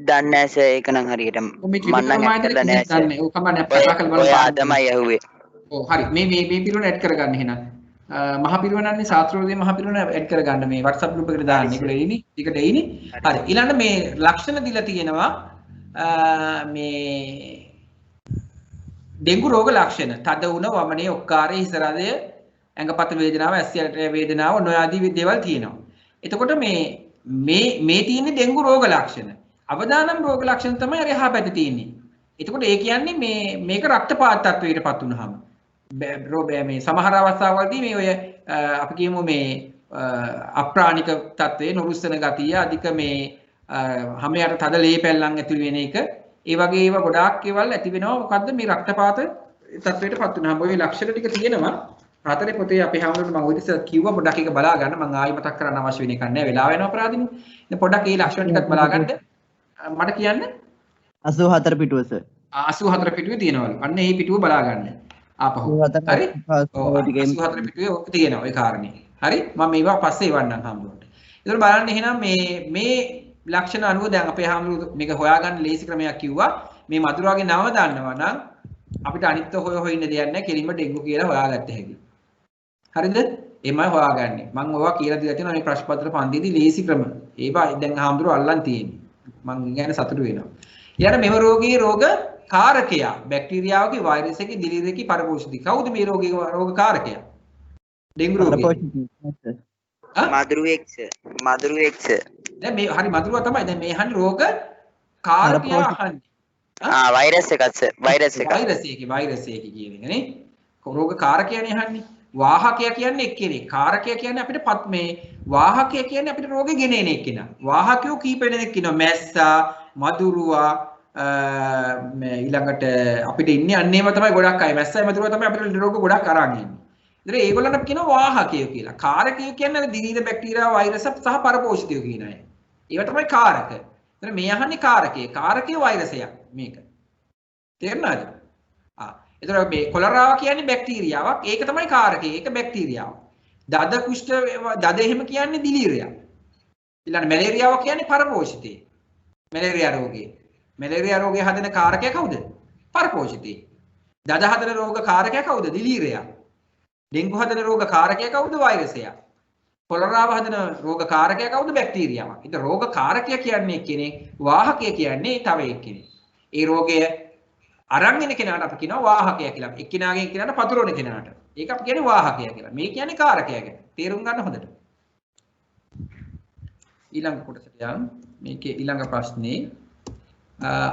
දන්නේ නැහැ සර් ඒක නම් හරියට මේ මම ත්‍රිපිටක නම් ඇඩ් ධර්මායතන කරලා නැහැ සර්. දන්නේ. ඔය කමන්නේ කතා කරලා බලන්න. ඔයා තමයි ඇහුවේ. ඔව් හරි. මේ පිටුනේ ඇඩ් කරගන්න එහෙනම්. මහ පිරිවෙනන්නේ ශාස්ත්‍රෝදේ මහ පිරිවෙන ඇඩ් කරගන්න මේ WhatsApp group එකට දාන්න. ඒකට එයිනේ. ටිකට එයිනේ. හරි. ඊළඟ මේ ලක්ෂණ දීලා තියෙනවා මේ ඩෙන්ගු රෝග ලක්ෂණ. තද වුණ වමනේ ඔක්කාරය හිසරදය ඇඟපත වේදනාව ඇස් වේදනාව නොයාදී දේවල් තියෙනවා. එතකොට මේ තියෙන්නේ ඩෙන්ගු රෝග ලක්ෂණ. අවදානම් රෝග ලක්ෂණ තමයි අර එහා පැත්තේ තියෙන්නේ. එතකොට ඒ කියන්නේ මේක රක්තපාත තත්වයකටපත් වුනහම මේ සමහර අවස්ථාවලදී මේ ඔය අපි කියමු මේ අප්‍රාණික තත්වයේ නුරුස්සන ගතිය අධික මේ හැමයට තද ලේ පැල්ලම් ඇතුළු වෙන එක ඒ වගේ ඒවා ගොඩාක් ඒවල් ඇති වෙනවා. මොකද්ද මේ රක්තපාත තත්වයටපත් වුනහම ඔය ලක්ෂණ ටික තියෙනවා. හතරේ පොතේ අපේ හැමෝටම මම ඔය ඉතින් කිව්වා පොඩ්ඩක් ඒක බලා ගන්න. මම ආයෙ මතක් කරන්න අවශ්‍ය වෙන එකක් නැහැ. වෙලාව වෙනවා අපරාධිනේ. ඉතින් පොඩ්ඩක් මේ ලක්ෂණ ටිකත් බලා ගන්න. මට කියන්න 84 පිටුව සර්. 84 පිටුවේ තියෙනවලු. අන්න මේ පිටුව බලා ගන්න. ආපහු. හරි? 84 පිටුවේ ඔක තියෙනවා ඒ කාරණේ. හරි? මම මේවා පස්සේ එවන්නම් හම්බුනට. ඒතර බලන්න එහෙනම් මේ ලක්ෂණ අනුව දැන් අපේ හාමුදුරුවෝ මේක හොයාගන්න ලේසි ක්‍රමයක් කිව්වා. මේ මధుරාගේ නම දන්නවා නම් අපිට අනිත් හොය ඉන්න දෙයක් නැහැ. කෙලින්ම ඩෙන්ගු කියලා හොයාගත්ත හැකියි. හරිද? එමය හොයාගන්නේ. මම ඔයවා කියලා දීලා තියෙනවා මේ ප්‍රශ්න පත්‍ර පන්තියේදී ලේසි ක්‍රම. ඒවා දැන් හාමුදුරුවෝ අල්ලන් තියෙන්නේ. මම ගැන සතුටු වෙනවා. ඊළඟ මෙම රෝගී රෝග කාරකයා බැක්ටීරියාවගේ වෛරස් එකේ දිලීර එකේ පරපෝෂිතයි. කවුද මේ රෝග කාරකයා? ඩෙන්ගු රෝගය. මදුරුවෙක් දැන් මේ හරි මදුරුවා තමයි. දැන් මේ අහන්නේ රෝග කාරකයා අහන්නේ. වෛරස් එකක් සර්. වෛරස් එකේ කියන එක නේ. රෝග කාරකයානේ අහන්නේ. වාහකයා කියන්නේ එක්කෙනෙක්. කාරකයා කියන්නේ අපිට මේ වාහකයා කියන්නේ අපිට රෝගේ ගෙනෙන එක්කෙනා. වාහකයෝ කීප දෙනෙක් ඉන්නවා. මැස්සා, මදුරුවා ඊළඟට අපිට ඉන්නේ අන්නේම තමයි ගොඩක් අය. මැස්සයි මදුරුවා තමයි අපිට රෝග ගොඩක් අරන් ඉන්නේ. ඉතින් ඒගොල්ලන්ට අපි කියනවා වාහකයෝ කියලා. කාරකයෝ කියන්නේ දිලීර බැක්ටීරියා වෛරස් සහ පරපෝෂිතයෝ කියන අය. ඒවා තමයි කාරක. ඉතින් මේ අහන්නේ කාරකේ. කාරකයේ වෛරසයක් මේක. තේරුණාද? එතකොට මේ කොලරාව කියන්නේ බැක්ටීරියාවක්. ඒක තමයි කාරකේ. ඒක බැක්ටීරියාවක්. දද කුෂ්ඨ දද එහෙම කියන්නේ දිලීරයක්. ඊළඟ මැලේරියාව කියන්නේ පරපෝෂිතේ. මැලේරියා රෝගේ. මැලේරියා රෝගේ හදන කාරකයා කවුද? පරපෝෂිතේ. දද හදන රෝග කාරකයා කවුද? දිලීරයා. ඩෙන්ගු හදන රෝග කාරකයා කවුද? වෛරසයා. කොලරාව හදන රෝග කාරකයා කවුද? බැක්ටීරියාවක්. ඉතින් රෝග කාරකයා කියන්නේ කෙනෙක්, වාහකයා කියන්නේ තව එක්කෙනෙක්. ඒ රෝගය අරන් එන කෙනාට අපි කියනවා වාහකයා කියලා. එක්කිනාගෙන් එක්කිනාට පතුරවන කෙනාට. ඒක අපි කියන්නේ වාහකයා කියලා. මේ කියන්නේ කාරකයා ගැන. තේරුම් ගන්න හොඳට. ඊළඟ කොටසට යන්න. මේකේ ඊළඟ ප්‍රශ්නේ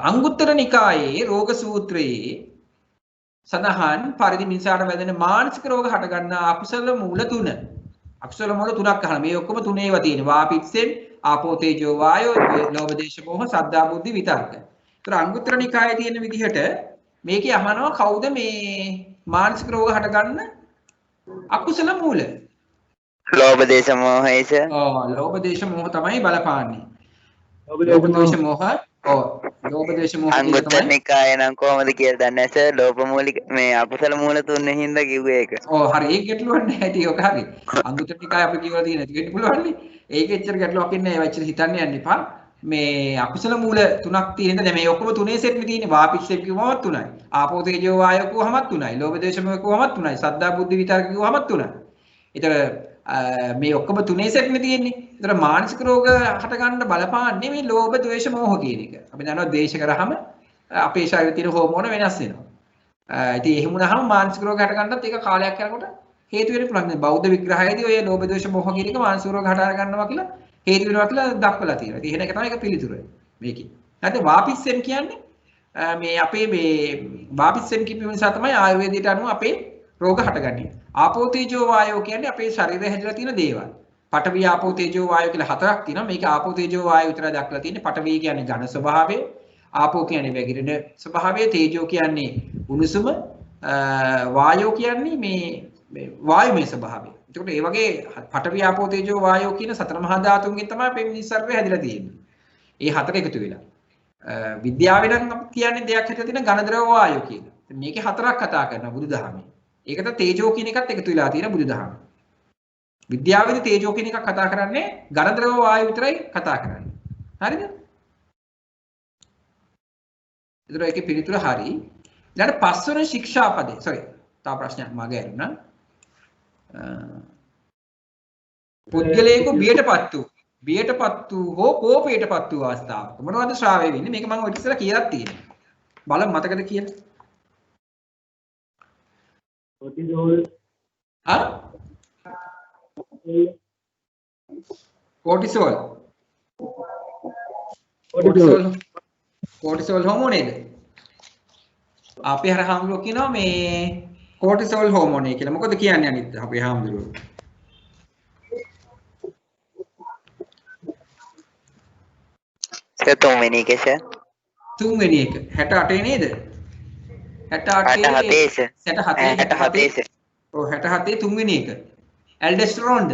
අංගුත්තර නිකායේ රෝග සූත්‍රයේ සඳහන් පරිදි මිනිසාට වැදෙන මානසික රෝග හටගන්න අකුසල මූල තුන. අකුසල මූල තුනක් අහන. මේ ඔක්කොම තුන ඒවා තියෙනවා. වාපිත්සෙන්, ආපෝ තේජෝ වායෝ, ලෝභ දේශ මොහ, සද්ධා බුද්ධි විතර්ක. ඒතර අංගුත්තර නිකායේ තියෙන විදිහට මේකේ අහනවා කවුද මේ මානසික රෝග හටගන්න අකුසල මූල? ලෝභ දේශ මොහයස. ලෝභ දේශ මොහ තමයි බලපාන්නේ. ලෝභ දේශ මොහ. ලෝභ දේශ මොහ අංගුත්තර නිකාය නම් කොහොමද කියලා දන්නේ නැහැ සර්. ලෝභ මූලික මේ අකුසල මූල තුනේ හින්දා කිව්වේ ඒක. හරි. ඒක ගැටලුවක් නැහැ. ඇති ඔක හරි. අංගුත්තර නිකාය අපි කියවලා තියෙන ඇති වෙන්න පුළුවන් නේ. ඒක එච්චර ගැටලුවක් ඉන්නේ නැහැ. ඒවා එච්චර හිතන්න යන්න එපා. මේ අකුසල මූල තුනක් තියෙන හින්දා දැන් මේ ඔක්කොම තුනේ සෙට් තියෙන්නේ. වාපිච්චේ කිව්වම තුනයි. ආපෝ තේජෝ වායෝ කිව්වම තුනයි. ලෝභ දේශ මොහ කිව්වම තුනයි. සද්ධා බුද්ධි විතර්ක කිව්වම තුනයි. ඒතර මේ ඔක්කොම තුනේ සෙට් තියෙන්නේ. ඒතර මානසික රෝග හට ගන්න බලපාන්නේ මේ ලෝභ ද්වේෂ මෝහ කියන එක. අපි දන්නවා ද්වේෂ කරාම අපේ ශරීරයේ තියෙන හෝමෝන වෙනස් වෙනවා. ඉතින් එහෙම වුණාම මානසික රෝග හට ගන්නත් ඒක කාලයක් යනකොට හේතු වෙන්න පුළුවන්. බෞද්ධ විග්‍රහයේදී ඔය ලෝභ ද්වේෂ මෝහ කියන එක මානසික රෝග හට ගන්නවා කියලා හේතු වෙනවා කියලා දක්වලා තියෙනවා. ඉතින් එහෙනම් ඒක තමයි ඒක පිළිතුර. මේකේ. නැත්නම් වාපිස්සෙන් කියන්නේ මේ අපේ මේ වාපිස්සෙන් කියපු නිසා තමයි ආයුර්වේදයට අනුව අපේ රෝග හටගන්නේ. ආපෝ තේජෝ වායෝ කියන්නේ අපේ ශරීරයේ හැදලා තියෙන දේවල්. පඨවි ආපෝ තේජෝ වායෝ කියලා හතරක් තියෙනවා. මේක ආපෝ තේජෝ වායෝ විතරයි දක්වලා තියෙන්නේ. පඨවි කියන්නේ ඝන ස්වභාවය, ආපෝ කියන්නේ වැగిරෙන ස්වභාවය, තේජෝ කියන්නේ උණුසුම, වායෝ කියන්නේ මේ වායුමය ස්වභාවය. එතකොට ඒ වගේ පඨවි ආපෝ තේජෝ වායෝ කියන සතර මහා ධාතුන්ගෙන් තමයි අපේ මිනිස් ශරීරය හැදිලා තියෙන්නේ. ඒ හතර එකතු වෙලා. විද්‍යාවෙන් නම් කියන්නේ දෙයක් හැටියට තියෙන ඝන ද්‍රව වායෝ කියලා. මේකේ හතරක් කතා කරනවා බුදුදහමේ. ඒකට තේජෝ කියන එකත් එකතු වෙලා තියෙන බුදුදහම. විද්‍යාවේදී තේජෝ කියන එක කතා කරන්නේ ඝන ද්‍රව වායු විතරයි කතා කරන්නේ. හරිද? ඒතර ඒකේ පිළිතුර හරි. ඊළඟ පස්වන ශික්ෂාපදේ. sorry. තව ප්‍රශ්නයක් මගේ ඇරුණා. පුද්ගලයෙකු බියටපත් වූ හෝ කෝපයටපත් වූ අවස්ථාවක මොනවද ශ්‍රාවය වෙන්නේ? මේක මම ඔය ඉස්සෙල්ලා කියලා තියෙනවා. බලමු මතකද කියලා. cortisol කෝටිසෝල් හෝමෝනේද? අපේ හාමුදුරුවෝ කියනවා මේ කෝටිසෝල් හෝමෝනේ කියලා. මොකද කියන්නේ අනිත් අපේ හාමුදුරුවෝ? තුන්වෙනි එක සර්. තුන්වෙනි එක 68 නේද? 68 67 ඔව් 67 තුන්වෙනි එක. ඇල්ඩෙස්ටරෝන්ද?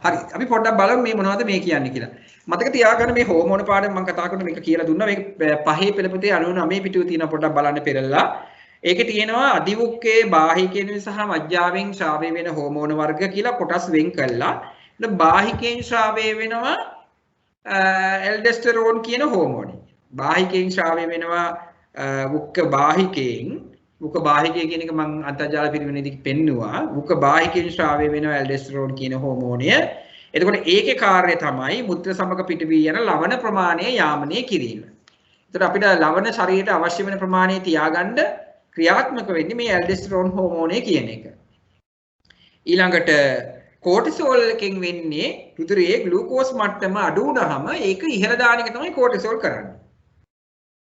හරි. අපි පොඩ්ඩක් බලමු මේ මොනවද මේ කියන්නේ කියලා. මතක තියාගන්න මේ හෝමෝන පාඩම මම කතා කරන මේක කියලා දුන්නා. මේක පහේ පෙළපතේ 99 පිටුවේ තියෙන පොඩ්ඩක් බලන්න පෙරලා. ඒකේ තියෙනවා අධිවුක්කේ බාහිකයෙන් සහ මජ්ජාවෙන් ශ්‍රාවය වෙන හෝමෝන වර්ග කියලා කොටස් වෙන් කළා. ඊට බාහිකයෙන් ශ්‍රාවය වෙනවා ඇල්ඩෙස්ටරෝන් කියන හෝමෝනි. බාහිකයෙන් ශ්‍රාවය වෙනවා වුක්ක බාහිකයෙන්. වුක්ක බාහිකය කියන එක මම අන්තර්ජාල පිරිවෙනේදී පෙන්නුවා. වුක්ක බාහිකයෙන් ශ්‍රාවය වෙනවා ඇල්ඩෙස්ටරෝන් කියන හෝමෝනය. එතකොට ඒකේ කාර්යය තමයි මුත්‍ර සමග පිටවී යන ලවණ ප්‍රමාණය යාමනය කිරීම. එතකොට අපිට ලවණ ශරීරයට අවශ්‍ය වෙන ප්‍රමාණය තියාගන්න ක්‍රියාත්මක වෙන්නේ මේ ඇල්ඩෙස්ටරෝන් හෝමෝනය කියන එක. ඊළඟට කෝටිසෝල් එකෙන් වෙන්නේ රුධිරයේ ග්ලූකෝස් මට්ටම අඩු වුනහම ඒක ඉහළ දාන එක තමයි කෝටිසෝල් කරන්නේ.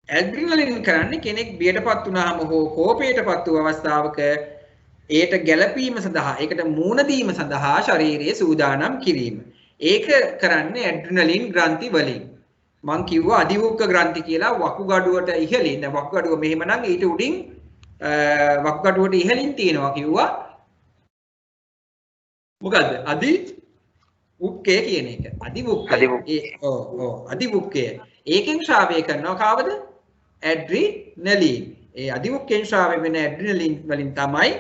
ඇඩ්‍රිනලින් කරන්නේ කෙනෙක් බියටපත් වුනහම හෝ කෝපයටපත් වූ අවස්ථාවක ඒට ගැළපීම සඳහා ඒකට මුහුණ දීම සඳහා ශරීරයේ සූදානම් කිරීම. ඒක කරන්නේ ඇඩ්‍රිනලින් ග්‍රන්ථි වලින්. මං කිව්වා අධිවුක්ක ග්‍රන්ථි කියලා වකුගඩුවට ඉහළින් වකුගඩුව මෙහෙම නම් ඊට උඩින් වකුගඩුවට ඉහළින් තියෙනවා කිව්වා. මොකද්ද? අධිවුක්කය කියන එක. අධිවුක්කය. අධිවුක්කය. ඒකෙන් ශ්‍රාවය කරනවා කාවද? ඇඩ්‍රිනලින්. ඒ අධිවුක්කෙන් ශ්‍රාවය වෙන ඇඩ්‍රිනලින් වලින් තමයි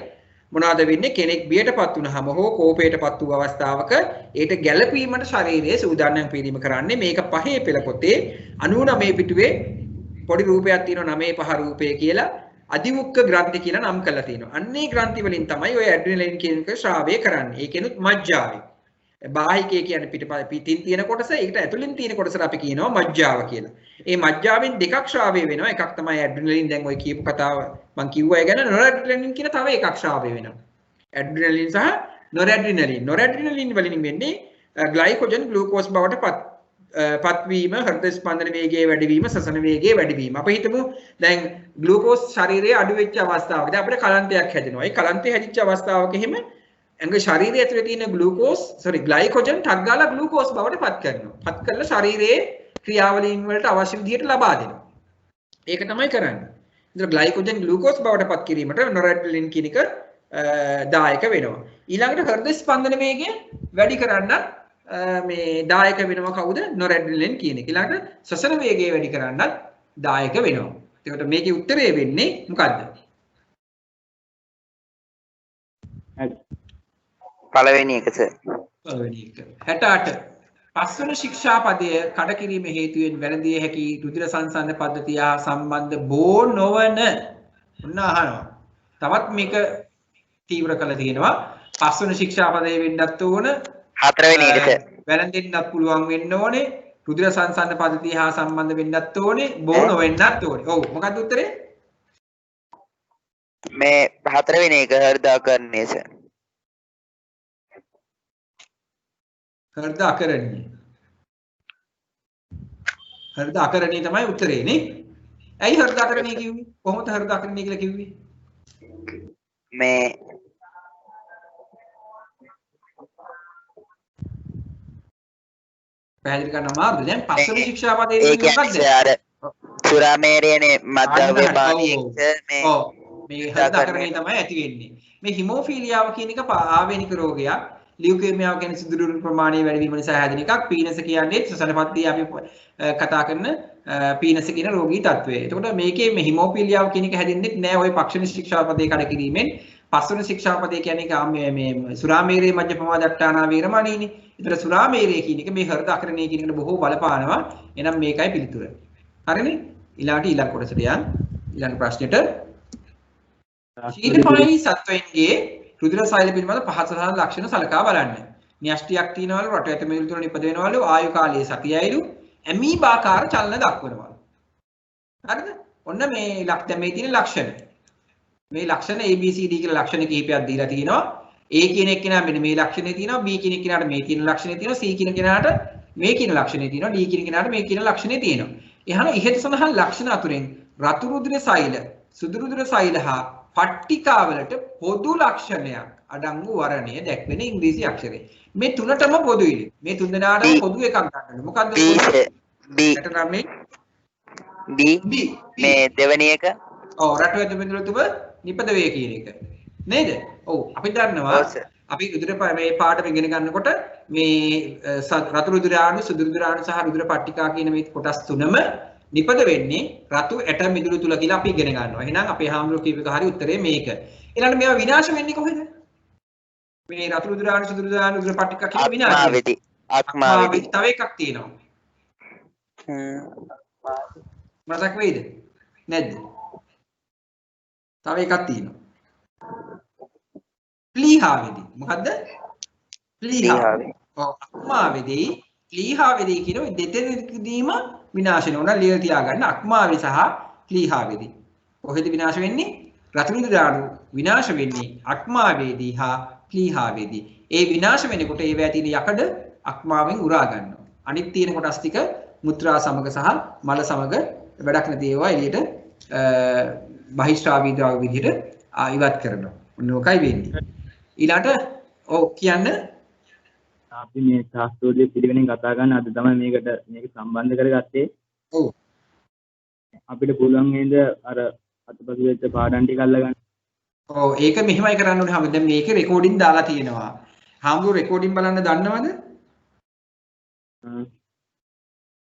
මොනවද වෙන්නේ? කෙනෙක් බියටපත් වුනහම හෝ කෝපයටපත් වූ අවස්ථාවක ඒට ගැළපීමට ශරීරයේ සූදානම් කිරීම කරන්නේ. මේක පහේ පෙළ පොතේ 99 පිටුවේ පොඩි රූපයක් තියෙනවා 95 රූපය කියලා අධිවුක්ක ග්‍රන්ථි කියලා නම් කරලා තියෙනවා. අන්නේ ග්‍රන්ථි වලින් තමයි ඔය ඇඩ්‍රිනලින් කියන එක ශ්‍රාවය කරන්නේ. ඒකෙනුත් මජ්ජාවේ. බාහිකය කියන්නේ පිටින් තියෙන කොටස, ඒකට ඇතුලින් තියෙන කොටසට අපි කියනවා මජ්ජාව කියලා. ඒ මජ්ජාවෙන් දෙකක් ශ්‍රාවය වෙනවා. එකක් තමයි ඇඩ්‍රිනලින්. දැන් ඔය කියපු කතාව මම කිව්වා ඒ ගැන. නොරැඩ්‍රිනලින් කියන තව එකක් ශ්‍රාවය වෙනවා. ඇඩ්‍රිනලින් සහ නොරැඩ්‍රිනලින්. නොරැඩ්‍රිනලින් වලින් වෙන්නේ ග්ලයිකෝජන් ග්ලූකෝස් බවට පත්වීම, හෘද ස්පන්දන වේගයේ වැඩිවීම, ශ්වසන වේගයේ වැඩිවීම. අපි හිතමු දැන් ග්ලූකෝස් ශරීරයේ අඩු වෙච්ච අවස්ථාවක දැන් අපිට කලන්තයක් හැදෙනවා. ඒ කලන්තය හැදිච්ච අවස්ථාවක එහෙම ඇඟ ශරීරය ඇතුලේ තියෙන ග්ලයිකෝජන් ටක් ගාලා ග්ලූකෝස් බවට පත් කරනවා. පත් කරලා ශරීරයේ ක්‍රියාවලීන් වලට අවශ්‍ය විදිහට ලබා දෙනවා. ඒක තමයි කරන්නේ. ඉතින් ග්ලයිකෝජන් ග්ලූකෝස් බවට පත් කිරීමට නොරැඩ්‍රිනලින් කියන එක දායක වෙනවා. ඊළඟට හෘද ස්පන්දන වේගය වැඩි කරන්න මේ දායක වෙනවා කවුද? නොරැඩ්‍රිනලින් කියන එක. ඊළඟට ශ්වසන වේගය වැඩි කරන්නත් දායක වෙනවා. ඒකට මේකේ උත්තරේ වෙන්නේ මොකද්ද? පළවෙනි එක සර්. පළවෙනි එක. 68 පස්වන ශික්ෂාපදය කඩ කිරීම හේතුවෙන් වැළඳිය හැකි රුධිර සංසන්දන පද්ධතිය හා සම්බන්ධ බෝ නොවන ඔන්න අහනවා. තවත් මේක තීව්‍ර කළ තියෙනවා. පස්වන ශික්ෂාපදයේ වෙන්නත් ඕන. හතරවෙනි එක සර්. වැළඳෙන්නත් පුළුවන් වෙන්න ඕනේ. රුධිර සංසන්දන පද්ධතිය හා සම්බන්ධ වෙන්නත් ඕනේ. බෝ නොවෙන්නත් ඕනේ. ඔව් මොකක්ද උත්තරේ? මේ හතරවෙනි එක හෘදාකරණය සර්. හෘද අකරණීය. හෘද අකරණීය තමයි උත්තරේ නේ. ඇයි හෘද අකරණීය කිව්වේ? කොහොමද හෘද අකරණීය කියලා කිව්වේ? මේ පැහැදිලි කරන්න අමාරුද? දැන් පස්වෙනි ශික්ෂාපදයේ ඒ කියන්නේ අර සුරාමේරියනේ මද්දවේ පානියෙක් මේ ඔව් මේ හෘද අකරණීය තමයි ඇති වෙන්නේ. මේ හිමෝෆීලියාව කියන එක ආවේනික රෝගයක්. ලියුකේමියාව කියන්නේ සිදුරු ප්‍රමාණය වැඩි වීම නිසා හැදෙන එකක්. පීනස කියන්නේ ශ්වසන පද්ධතිය අපි කතා කරන පීනස කියන රෝගී තත්වය. එතකොට මේකේ මේ හිමෝෆීලියාව කියන එක හැදෙන්නේ නැහැ ওই පක්ෂණ ශික්ෂාපදයේ කඩ කිරීමෙන්. පස්වෙනි ශික්ෂාපදේ කියන්නේ මේ සුරාමේරේ මජ්ජපමා දට්ඨානා වේරමණීනේ. ඒතර සුරාමේරේ කියන එක මේ හෘද අකරණේ කියන එකට බොහෝ බලපානවා. එහෙනම් මේකයි පිළිතුර. හරිනේ? ඊළඟ කොටසට යන්. ඊළඟ ප්‍රශ්නෙට ශීතපයි සත්වයින්ගේ රුධිර සෛල පිළිබඳ පහත සහ ලක්ෂණ සලකා බලන්න. න්‍යෂ්ටියක් තියනවලු රට ඇත මිදුළු තුන නිපද වෙනවලු ආයු කාලයේ සතියයිලු ඇමීබාකාර චලන දක්වනවලු. හරිද? ඔන්න මේ මේ තියෙන ලක්ෂණ. මේ ලක්ෂණ ABCD කියලා ලක්ෂණ කිහිපයක් දීලා තිනවා. A කියන එක්කෙනා මෙන්න මේ ලක්ෂණේ තියෙනවා, B කියන එක්කෙනාට මේ කියන ලක්ෂණේ තියෙනවා, C කියන කෙනාට මේ කියන ලක්ෂණේ තියෙනවා, D කියන කෙනාට මේ කියන ලක්ෂණේ තියෙනවා. එහෙනම් ඉහත සඳහන් ලක්ෂණ අතුරෙන් රතු රුධිර සෛල, සුදු රුධිර සෛල හා පට්ටිකාවලට පොදු ලක්ෂණයක් අඩංගු වර්ණය දැක්වෙන ඉංග්‍රීසි අක්ෂරය. මේ තුනටම පොදුයිලු. මේ තුන් දෙනාටම පොදු එකක් ගන්න. මොකද්ද? B මේ දෙවෙනි එක. ඔව් රට ඇත මිදුළු තුන නිපද වේ කියන එක. නේද? ඔව් අපි දන්නවා අපි රුධිර මේ පාඩම ඉගෙන ගන්නකොට මේ රතු රුධිරාණු, සුදු රුධිරාණු සහ රුධිර පට්ටිකා කියන මේ කොටස් තුනම නිපද වෙන්නේ රතු ඇට මිදුළු තුල කියලා අපි ඉගෙන ගන්නවා. එහෙනම් අපේ හාමුදුරුවෝ කියපේක හරි උත්තරේ මේක. ඊළඟට මේවා විනාශ වෙන්නේ කොහෙද? මේ රතු රුධිරාණු, සුදු රුධිරාණු, රුධිර පට්ටිකා කියන විනාශ වෙන්නේ. ආත්මාවේදී. තව එකක් තියෙනවා. මතක් වෙයිද? නැද්ද? තව එකක් තියෙනවා. ප්ලීහාවේදී. මොකද්ද? ප්ලීහාවේ. ඔව් අක්මාවේදී ප්ලීහාවේදී කියන මේ දෙතෙන්දීම විනාශ වෙනවා. ලියලා තියාගන්න අක්මාවේ සහ ප්ලීහාවේදී. කොහෙද විනාශ වෙන්නේ? රතු රුධිරාණු විනාශ වෙන්නේ අක්මාවේදී හා ප්ලීහාවේදී. ඒ විනාශ වෙනකොට ඒ වැය තියෙන යකඩ අක්මාවෙන් උරා ගන්නවා. අනිත් තියෙන කොටස් ටික මුත්‍රා සමග සහ මල සමග වැඩක් නැති ඒවා එළියට බහිස්ත්‍රාවී ද්‍රව්‍ය විදිහට ඉවත් කරනවා. ඔන්න ඔකයි වෙන්නේ. ඊළාට ඔව් කියන්න අපි මේ ශාස්ත්‍රෝදය පිළිවෙලින් කතා කරන අද තමයි මේක සම්බන්ධ කරගත්තේ. ඔව්. අපිට පුළුවන් නේද අර අතපසු වෙච්ච පාඩම් ටික අල්ලගන්න. ඔව් ඒක මෙහෙමයි කරන්න ඕනේ. හැම දැන් මේකේ රෙකෝඩින් දාලා තියෙනවා. හාමුදුරුවෝ රෙකෝඩින් බලන්න දන්නවද?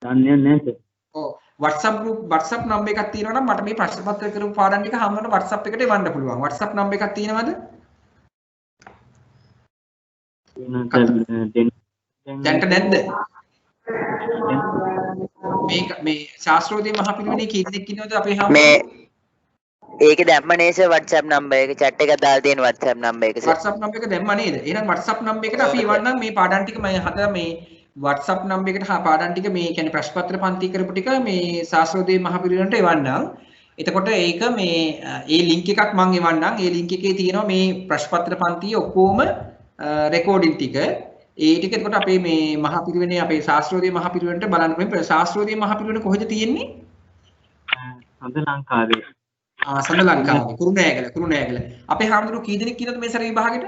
දන්නේ නැහැ. ඔව් WhatsApp නම්බර් එකක් තියෙනවා නම් මට මේ ප්‍රශ්න පත්‍ර කරපු පාඩම් ටික හැමෝටම WhatsApp එකට එවන්න පුළුවන්. WhatsApp නම්බර් එකක් තියෙනවද? දැන්ට නැද්ද? මේ ශාස්ත්‍රෝදය මහ පිළිවෙලේ කී දෙනෙක් ඉන්නවද අපේ මේ ඒක දැම්ම නේද WhatsApp නම්බර් එක chat එක දාලා තියෙන WhatsApp නම්බර් එක. WhatsApp නම්බර් එක දැම්ම නේද? එහෙනම් WhatsApp නම්බර් එකට අපි එවන්නම් මේ පාඩම් ටික මම හදලා මේ WhatsApp නම්බර් එකට පාඩම් ටික මේ කියන්නේ ප්‍රශ්න පත්‍ර පන්ති කරපු ටික මේ ශාස්ත්‍රෝදය මහ පිළිවෙලට එවන්නම්. එතකොට ඒක මේ ඒ ලින්ක් එකක් මම එවන්නම්. ඒ ලින්ක් එකේ තියෙනවා මේ ප්‍රශ්න පත්‍ර පන්තියේ ඔක්කොම රෙකෝඩින් ටික. ඒ ටික එතකොට අපේ මේ මහ පිළිවෙනේ අපේ ශාස්ත්‍රෝදය මහ පිළිවෙලට බලන්න මේ ශාස්ත්‍රෝදය මහ පිළිවෙල කොහෙද තියෙන්නේ? සඳ ලංකාවේ. සඳ ලංකාවේ කුරුණෑගල. අපේ හාමුදුරුවෝ කී දෙනෙක් ඉන්නවද මේ සැරේ විභාගෙට?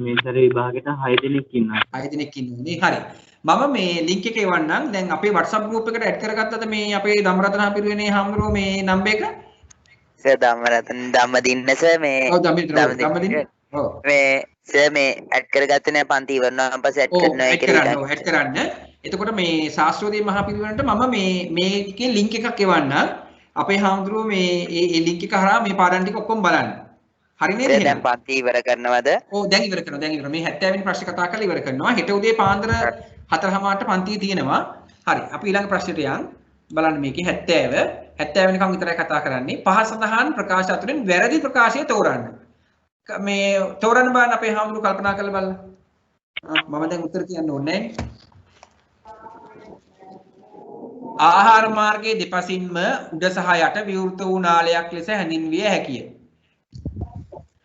මේ සැරේ විභාගෙට 6 දෙනෙක් ඉන්නවා. 6 දෙනෙක් ඉන්නවනේ. හරි. මම මේ ලින්ක් එක එවන්නම්. දැන් අපේ WhatsApp group එකට ඇඩ් කරගත්තද මේ අපේ ධම්මරතන පිරිවෙනේ හාමුදුරුවෝ මේ නම්බර් එක? සර් ධම්මදින්න සර් මේ ඔව් ධම්මදින්න. ඔව්. මේ සර් මේ ඇඩ් කරගත්තේ නැහැ පන්ති ඉවරනවාන් පස්සේ ඇඩ් කරනවා කියලා. ඔව් ඇඩ් කරන්න. එතකොට මේ ශාස්ත්‍රෝදය මහ පිරිවෙනට මම මේකේ ලින්ක් එකක් එවන්නම්. අපේ හාමුදුරුවෝ මේ ඒ ලින්ක් එක හරහා මේ පාඩම් ටික ඔක්කොම බලන්න. හරි නේද? දැන් පන්ති ඉවර කරනවද? ඔව් දැන් ඉවර කරනවා. මේ 70 වෙනි ප්‍රශ්නේ කතා කරලා ඉවර කරනවා. හෙට උදේ පාන්දර 4:00ට පන්තිය තියෙනවා. හරි. අපි ඊළඟ ප්‍රශ්නෙට යන්. බලන්න මේකේ 70 වෙනිකම් විතරයි කතා කරන්නේ. පහ සඳහන් ප්‍රකාශ අතරින් වැරදි ප්‍රකාශය තෝරන්න. මේ තෝරන්න බලන්න අපේ හාමුදුරුවෝ කල්පනා කරලා බලන්න. මම දැන් උත්තර කියන්න ඕනේ නැහැ. ආහාර මාර්ගයේ දෙපසින්ම උඩ සහ යට විවෘත වූ නාලයක් ලෙස හැඳින්විය හැකිය.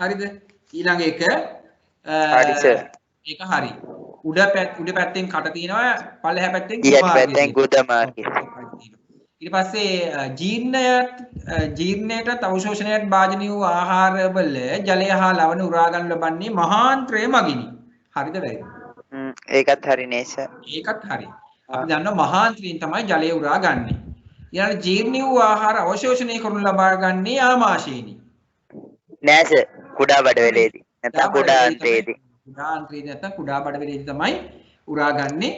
හරිද? ඊළඟ එක හරි සර්. ඒක හරි. උඩ පැත්තෙන් කට තියෙනවා පල්ලෙහා පැත්තෙන් ගුද මාර්ගය. ඊට පස්සේ ජීර්ණයට අවශෝෂණයට භාජනීය වූ ආහාරවල ජලය හා ලවණ උරා ගන්න ලබන්නේ මහාන්ත්‍රය මගිනි. හරිද වැරදිද? ඒකත් හරි නේ සර්. ඒකත් හරි. අපි දන්නවා මහාන්ත්‍රයෙන් තමයි ජලය උරා ගන්නෙ. ඊළඟ ජීර්ණ වූ ආහාර අවශෝෂණය කරනු ලබා ගන්නේ ආමාශයෙනි. නෑ සර් කුඩා බඩවැලේදී. නැත්නම් කුඩා අන්ත්‍රයේදී. කුඩා අන්ත්‍රයේදී නැත්නම් කුඩා බඩවැලේදී තමයි උරාගන්නේ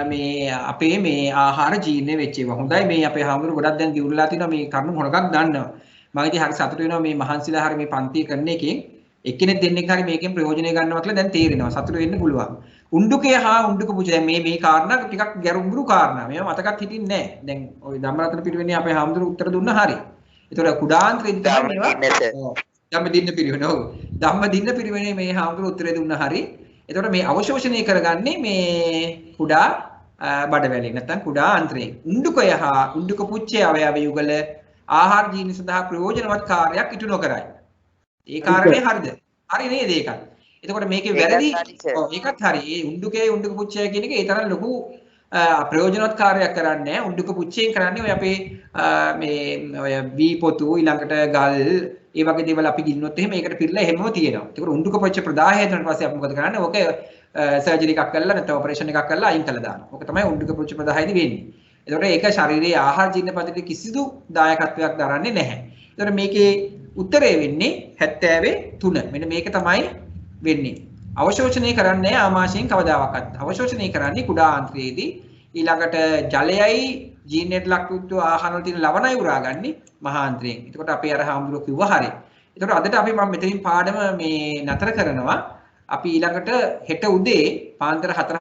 මේ අපේ මේ ආහාර ජීර්ණ වෙච්ච ඒවා. හොඳයි මේ අපේ හාමුදුරුවෝ ගොඩක් දැන් දියුණුලා තිනවා මේ කරුණු හොරකක් දන්නවා. මම ඉතින් හරි සතුටු වෙනවා මේ මහන්සිලා හරි මේ පන්තිය කරන එකෙන් එක්කෙනෙක් දෙන්නෙක් හරි මේකෙන් ප්‍රයෝජනය ගන්නවා කියලා දැන් තේරෙනවා. සතුටු වෙන්න පුළුවන්. උණ්ඩුකය හා උණ්ඩුක පුජ දැන් මේ කාරණා ටිකක් ගැඹුරු කාරණා. මේවා මතකත් හිටින්නේ නැහැ. දැන් ওই ධම්මරත්න පිරිවෙනේ අපේ හාමුදුරුවෝ උත්තර දුන්නා හරි. ඒතකොට කුඩාන්තරෙදි තමයි මේවා ධම්මදින්න පිරිවෙන. ඔව්. ධම්මදින්න පිරිවෙනේ මේ හාමුදුරුවෝ උත්තරේ දුන්නා හරි. ඒතකොට මේ අවශෝෂණය කරගන්නේ මේ කුඩා බඩවැලෙන් නැත්නම් කුඩා අන්ත්‍රයෙන්. උණ්ඩුකය හා උණ්ඩුක පුච්චේ අවයව යුගල ආහාර ජීවන සඳහා ප්‍රයෝජනවත් කාර්යයක් ඉටු නොකරයි. ඒ කාරණේ හරිද? හරි නේද ඒකත්? එතකොට මේකේ වැරදි ඒකත් හරි. ඒ උණ්ඩුකේ උණ්ඩුක පුච්චය කියන එක ඒ තරම් ලොකු ප්‍රයෝජනවත් කාර්යයක් කරන්නේ නැහැ. උණ්ඩුක පුච්චයෙන් කරන්නේ ඔය අපේ මේ ඔය වී පොතු ඊළඟට ගල් ඒ වගේ දේවල් අපි ගින්නොත් එහෙම ඒකට පිරලා එහෙමම තියෙනවා. ඒකට උණ්ඩුක පුච්ච ප්‍රදාහය හදන පස්සේ අපි මොකද කරන්නේ? ඕක සර්ජරි එකක් කරලා නැත්නම් ඔපරේෂන් එකක් කරලා අයින් කළා දානවා. ඕක තමයි උණ්ඩුක පුච්ච ප්‍රදාහයේදී වෙන්නේ. ඒතකොට ඒක ශරීරයේ ආහාර ජීර්ණ පද්ධතියේ කිසිදු දායකත්වයක් දරන්නේ නැහැ. ඒතකොට මේකේ උත්තරේ වෙන්නේ 73. මෙන්න මේක තමයි වෙන්නේ. අවශෝෂණය කරන්නේ ආමාශයෙන් කවදාවත්. අවශෝෂණය කරන්නේ කුඩා ආන්ත්‍රයේදී ඊළඟට ජලයයි ජීර්ණයට ලක්වූ ආහාර වල තියෙන ලවණයි උරාගන්නේ මහා ආන්ත්‍රයෙන්. එතකොට අපේ අර හාමුදුරුවෝ කිව්වා හරිය. එතකොට අදට අපි මම මෙතනින් පාඩම මේ නතර කරනවා. අපි ඊළඟට හෙට උදේ පාන්දර 4